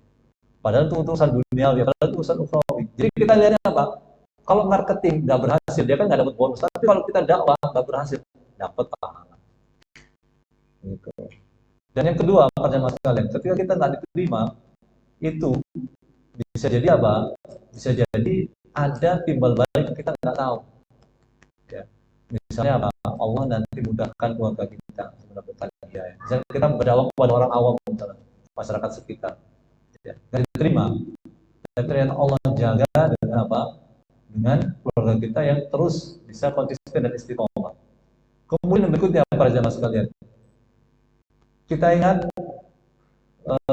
Padahal itu urusan dunia, padahal itu urusan ukhrawi. Jadi kita lihatnya apa? Kalau marketing nggak berhasil, dia kan nggak dapat bonus. Tapi kalau kita dakwah nggak berhasil, dapat pahala. Gitu. Dan yang kedua, pertanyaan sekalian, ketika kita nggak diterima, itu bisa jadi apa? Bisa jadi ada timbal balik yang kita nggak tahu. Ya. Misalnya apa? Allah nanti mudahkan keluarga kita mendapatkan hidayah. Misalnya kita berdakwah kepada orang awam, misalnya masyarakat sekitar, ya, nggak diterima. Dan ternyata Allah jaga dengan apa? Dengan keluarga kita yang terus bisa konsisten dan istiqomah. Kemudian berikutnya para jamaah sekalian, kita ingat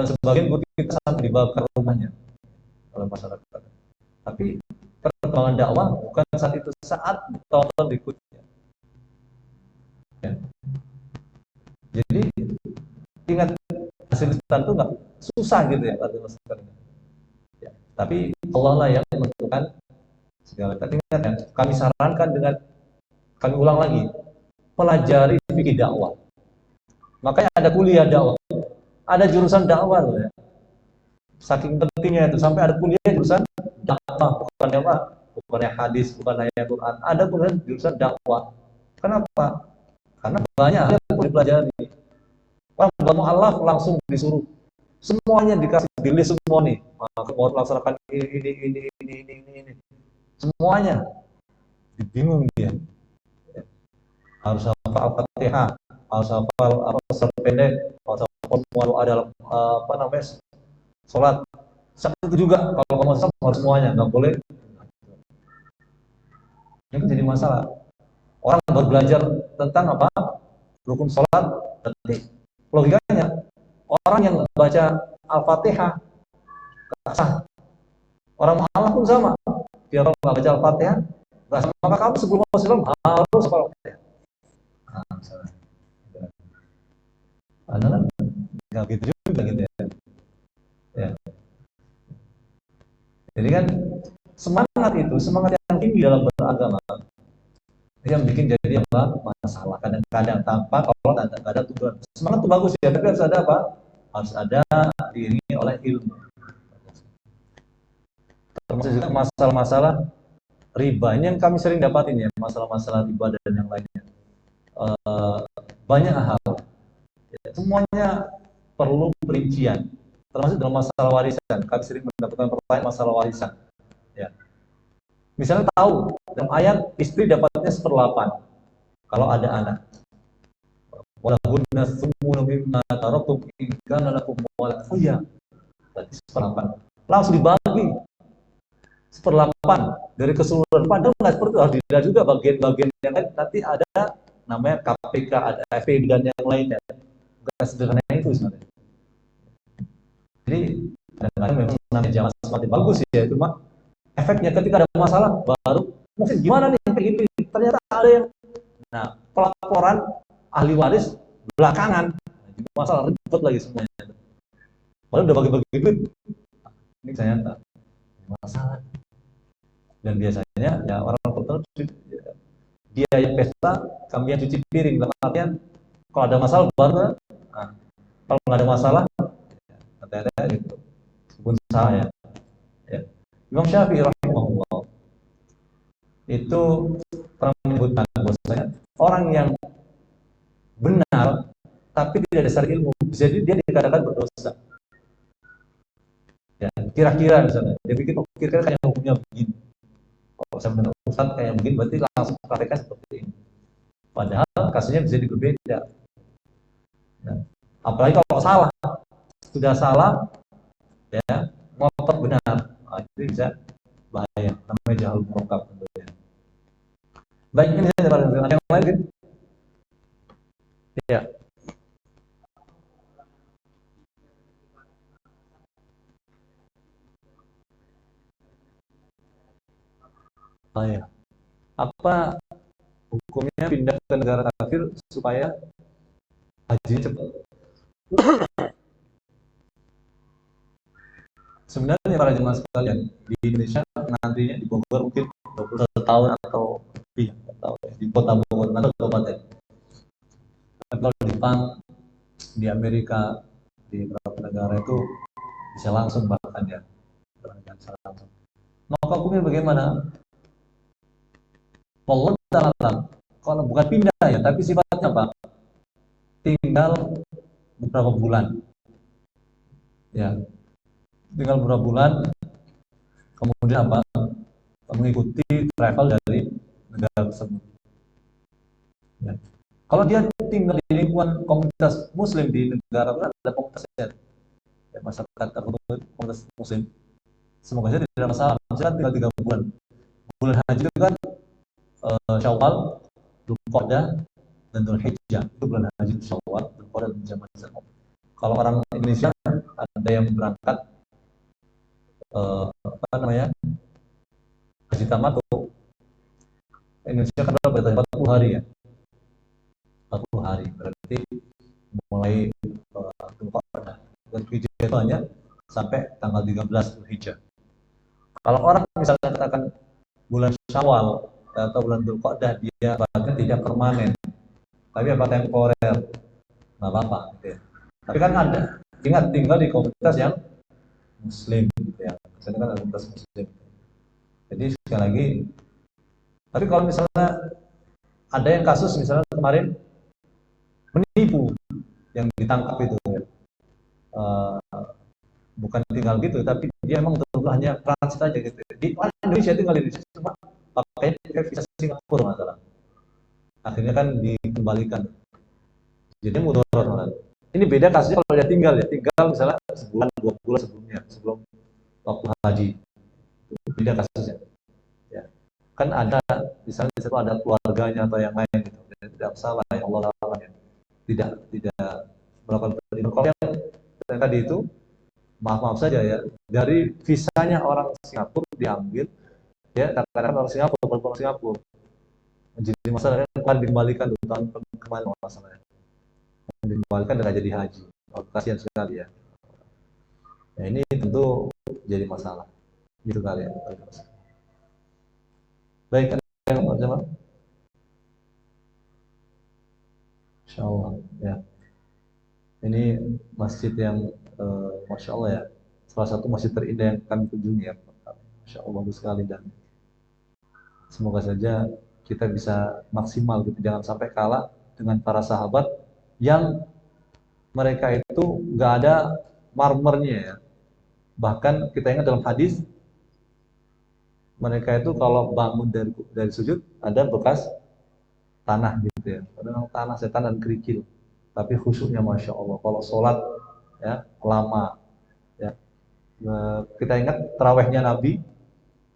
sebagian bukti kita sampai dibakar rumahnya oleh masyarakat. Tapi perkembangan dakwah bukan saat itu, saat tahun berikutnya. Ya. Jadi ingat hasil instan itu nggak susah gitu ya, ya. Tapi Allah lah yang menentukan segala. Tapi ingat ya, kami sarankan dengan kami ulang lagi, pelajari fikih dakwah. Makanya ada kuliah dakwah, ada jurusan dakwah loh ya. Saking pentingnya itu sampai ada kuliah jurusan dakwah, bukan apa? Bukannya hadis, bukan ayat Quran. Ada kuliah jurusan dakwah. Kenapa? Karena banyak hal yang perlu dipelajari. Orang bermu'alaf langsung disuruh semuanya dikasih pilih semua nih. Maka mau melaksanakan ini. Semuanya bingung dia. Harus hafal Al-Fatihah, harus hafal surat pendek, harus hafal mualu ada apa namanya sholat. Saat itu juga kalau kamu harus semuanya, nggak boleh. Ini jadi masalah. Orang baru belajar tentang apa rukun sholat, tapi logikanya orang yang baca Al-Fatihah sah. Orang mu'alaf pun sama. Dia kalau nggak baca Al-Fatihah, nggak sama. Maka kamu sebelum masuk Islam harus hafal Al-Fatihah. Kan nggak gitu juga gitu ya. Ya. Jadi kan semangat yang tinggi dalam beragama yang bikin jadi apa masalah kadang-kadang tanpa kalau nggak ada tujuan. Semangat itu bagus ya, tapi harus ada apa? Harus ada diiringi oleh ilmu. Termasuk juga masalah-masalah riba ini yang kami sering dapatin ya, masalah-masalah riba dan yang lainnya. Banyak hal. Ya, semuanya perlu perincian. Termasuk dalam masalah warisan. Kami sering mendapatkan pertanyaan masalah warisan. Ya. Misalnya tahu dalam ayat istri dapatnya 1/8 kalau ada anak. Walahunna tsumunu mimma taraktum in kana lakum walad. Oh iya. Berarti 1/8. Langsung dibagi 1/8 dari keseluruhan. Padahal nggak seperti itu, harus dilihat juga bagian-bagian yang lain. Nanti ada namanya KPK, ada FPI dan yang lainnya. Nggak sederhana itu sebenarnya. Jadi kadang-kadang memang namanya jangan semakin bagus ya, cuma efeknya ketika ada masalah baru mungkin gimana nih kayak gini, ternyata ada yang pelaporan ahli waris belakangan, masalah ribet lagi semuanya. Padahal udah bagi-bagi duit, ini ternyata masalah. Dan biasanya ya orang tertentu dia yang pesta, kami yang cuci piring. Dalam artian kalau ada masalah baru, Kalau nggak ada masalah, kata-kata gitu. Meskipun salah ya. Ya. Imam Syafi'i rahimahullah itu pernah menyebutkan bahwasanya orang yang benar tapi tidak dasar ilmu, jadi dia dikatakan berdosa. Ya, kira-kira misalnya, dia pikir kira-kira kayak hukumnya begini. Kalau saya menurut Ustaz kayak begini, berarti langsung praktekkan seperti ini. Padahal kasusnya bisa berbeda. Nah, apalagi kalau salah, sudah salah, ya ngotot benar, nah, itu bisa bahaya. Namanya jahil murokab tentunya. Baik, ini saja ada yang lain, gitu? Ya. Oh, ya. Apa hukumnya pindah ke negara kafir supaya haji cepat? Sebenarnya para jemaah sekalian, di Indonesia nantinya di Bogor mungkin 21 tahun atau lebih, atau di kota Bogor atau kabupaten. Kalau di Jepang, di Amerika, di beberapa negara itu bisa langsung bahkan ya, bisa langsung. Maka hukumnya bagaimana? Allah dalam, kalau bukan pindah ya, tapi sifatnya apa? Tinggal beberapa bulan, ya, tinggal beberapa bulan, kemudian apa? Mengikuti travel dari negara tersebut. Ya. Kalau dia tinggal di lingkungan komunitas Muslim di negara itu ada komunitasnya, ya, masyarakat tertentu komunitas Muslim, semoga saja tidak ada masalah. Misalnya tinggal 3 bulan. Bulan haji itu kan Syawal, Dzulqa'dah, dan Dzulhijjah. Itu bulan haji Syawal, Dzulqa'dah, dan Dzulhijjah. Kalau orang Indonesia ada yang berangkat apa namanya? Haji Tamato. Indonesia kan berarti 40 hari ya. 40 hari berarti mulai Dzulqa'dah dan Dzulhijjah itu hanya sampai tanggal 13 Dzulhijjah. Kalau orang misalnya katakan bulan Syawal atau bulan Dzulqa'dah dia bahkan tidak permanen, tapi apa temporer, nggak apa-apa. Gitu ya. Tapi kan ada, ingat tinggal di komunitas yang Muslim, gitu ya. Misalnya kan ada komunitas Muslim. Jadi sekali lagi, tapi kalau misalnya ada yang kasus misalnya kemarin menipu yang ditangkap itu, ya. Bukan tinggal gitu, tapi dia emang betul-betul hanya transit aja gitu. Di Indonesia tinggal di Indonesia cuma pakai visa Singapura masalah. Akhirnya kan dikembalikan. Jadi mudarat malah. Ini beda kasusnya kalau dia tinggal ya, tinggal misalnya sebulan 2 bulan sebelumnya, sebelum waktu haji. Beda kasusnya. Ya. Kan ada misalnya di situ ada keluarganya atau yang lain gitu. Tidak salah ya Allah ya. Tidak melakukan perlindungan. Kalau yang tadi itu maaf saja ya, dari visanya orang Singapura diambil, ya katakan orang Singapura, jadi masalahnya kan dikembalikan tahun kemana masalahnya, dikembalikan dan jadi haji. Oh, kasihan sekali ya. Ya ini tentu jadi masalah, gitu kali ya. Baik, ada yang mau jawab? Insya Allah ya. Ini masjid yang Masya Allah ya, salah satu masjid terindah yang kami kunjungi ya. Masya Allah bagus sekali, dan semoga saja kita bisa maksimal gitu, jangan sampai kalah dengan para sahabat yang mereka itu nggak ada marmernya ya. Bahkan kita ingat dalam hadis mereka itu kalau bangun dari sujud ada bekas tanah gitu ya, kadang tanah setan dan kerikil, tapi khusyuknya Masya Allah. Kalau sholat ya lama ya. Kita ingat tarawehnya Nabi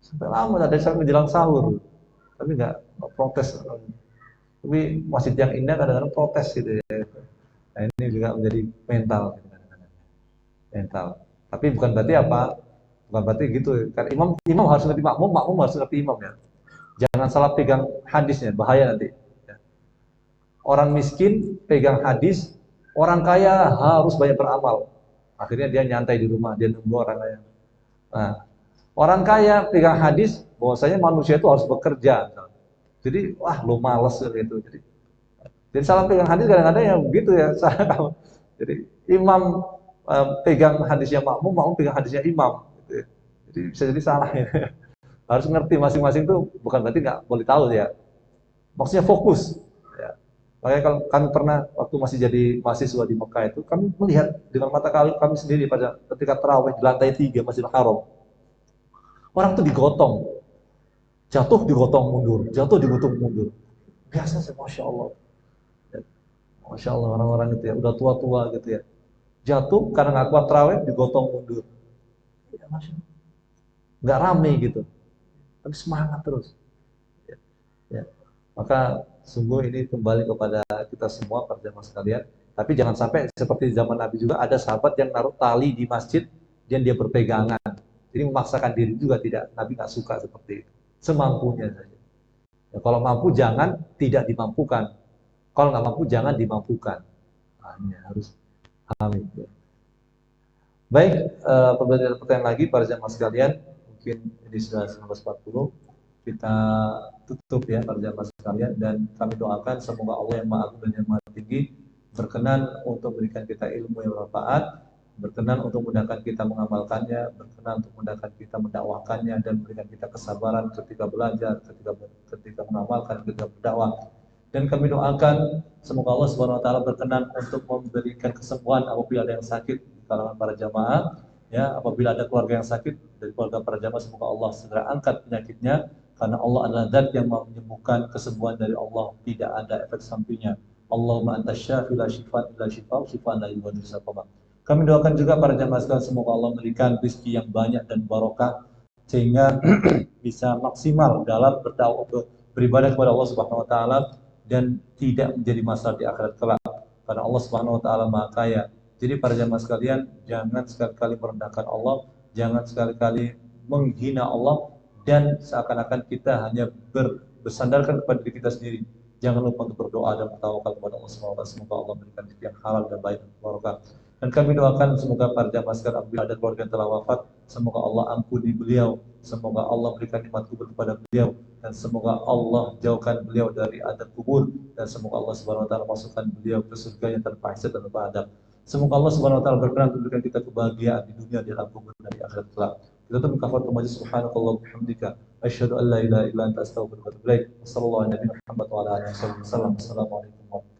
sampai lama, ada sampai menjelang sahur, tapi nggak protes. Tapi masjid yang indah kadang-kadang protes gitu ya. Nah, ini juga menjadi mental, mental. Tapi bukan berarti apa? Bukan berarti gitu. Kan imam harus ngerti makmum, makmum harus ngerti imam ya. Jangan salah pegang hadisnya, bahaya nanti. Orang miskin pegang hadis, orang kaya harus banyak beramal. Akhirnya dia nyantai di rumah, dia nunggu orang kaya. Nah, orang kaya pegang hadis, bahwasanya manusia itu harus bekerja. Jadi, wah lu males gitu. Jadi salah pegang hadis kadang-kadang yang begitu ya. Jadi imam pegang hadisnya makmum, makmum pegang hadisnya imam. Gitu ya. Jadi bisa jadi salah ya. Harus ngerti masing-masing tuh bukan berarti nggak boleh tahu ya. Maksudnya fokus. Ya. Makanya kalau kami pernah waktu masih jadi mahasiswa di Mekah itu, kami melihat dengan mata kami sendiri pada ketika tarawih di lantai 3 Masjidil Haram, orang tuh digotong, jatuh digotong mundur, jatuh digotong mundur. Biasa sih, masya Allah, ya, masya Allah orang-orang itu ya, udah tua-tua gitu ya, jatuh karena nggak kuat tarawih digotong mundur. Ya, masya Allah, nggak rame gitu, tapi semangat terus. Ya, ya. Maka sungguh ini kembali kepada kita semua para jamaah sekalian. Tapi jangan sampai seperti zaman Nabi juga ada sahabat yang naruh tali di masjid dan dia berpegangan. Jadi memaksakan diri juga tidak. Nabi nggak suka seperti itu. Semampunya saja. Ya, kalau mampu jangan tidak dimampukan. Kalau nggak mampu jangan dimampukan. Hanya harus paham itu. Baik, pertanyaan lagi para jamaah sekalian. Mungkin ini sudah 19.40. Kita tutup ya para jamaah sekalian, dan kami doakan semoga Allah yang Maha Agung dan yang Maha Tinggi berkenan untuk memberikan kita ilmu yang bermanfaat, berkenan untuk memudahkan kita mengamalkannya, berkenan untuk memudahkan kita mendakwakannya, dan memberikan kita kesabaran ketika belajar, ketika mengamalkan, ketika berdakwah. Dan kami doakan semoga Allah Subhanahu wa taala berkenan untuk memberikan kesembuhan apabila ada yang sakit di kalangan para jamaah. Ya, apabila ada keluarga yang sakit dari keluarga para jamaah, semoga Allah segera angkat penyakitnya, karena Allah adalah zat yang menyembuhkan. Kesembuhan dari Allah tidak ada efek sampingnya. Allahumma antas syafi la shifaan illa shifaa shifaan la yughadiru saqama. Kami doakan juga para jamaah sekalian semoga Allah memberikan rezeki yang banyak dan barokah sehingga bisa maksimal dalam berdakwah, beribadah kepada Allah Subhanahu wa taala, dan tidak menjadi masalah di akhirat kelak, karena Allah Subhanahu wa taala Maha Kaya. Jadi para jamaah sekalian, jangan sekali-kali merendahkan Allah, jangan sekali-kali menghina Allah, dan seakan-akan kita hanya bersandarkan kepada diri kita sendiri. Jangan lupa untuk berdoa dan bertawakal kepada Allah Subhanahu wa taala. Semoga Allah memberikan rezeki yang halal dan baik dan barokah. Dan kami doakan semoga para jamaah sekalian apabila ada keluarga yang telah wafat, semoga Allah ampuni beliau, semoga Allah berikan nikmat kubur kepada beliau, dan semoga Allah jauhkan beliau dari adab kubur, dan semoga Allah Subhanahu wa taala masukkan beliau ke surga yang tanpa hisab dan tanpa adab. Semoga Allah Subhanahu wa taala berkenan untuk memberikan kita kebahagiaan di dunia, di alam kubur, dan di akhirat kelak. Kita tutup kafaratul majlis. Subhanakallah bihamdika asyhadu an la ilaha illa anta astaghfiruka wa atubu ilaik. Wassallallahu ala nabiyina Muhammad wa ala alihi wasallam. Assalamualaikum warahmatullahi wabarakatuh.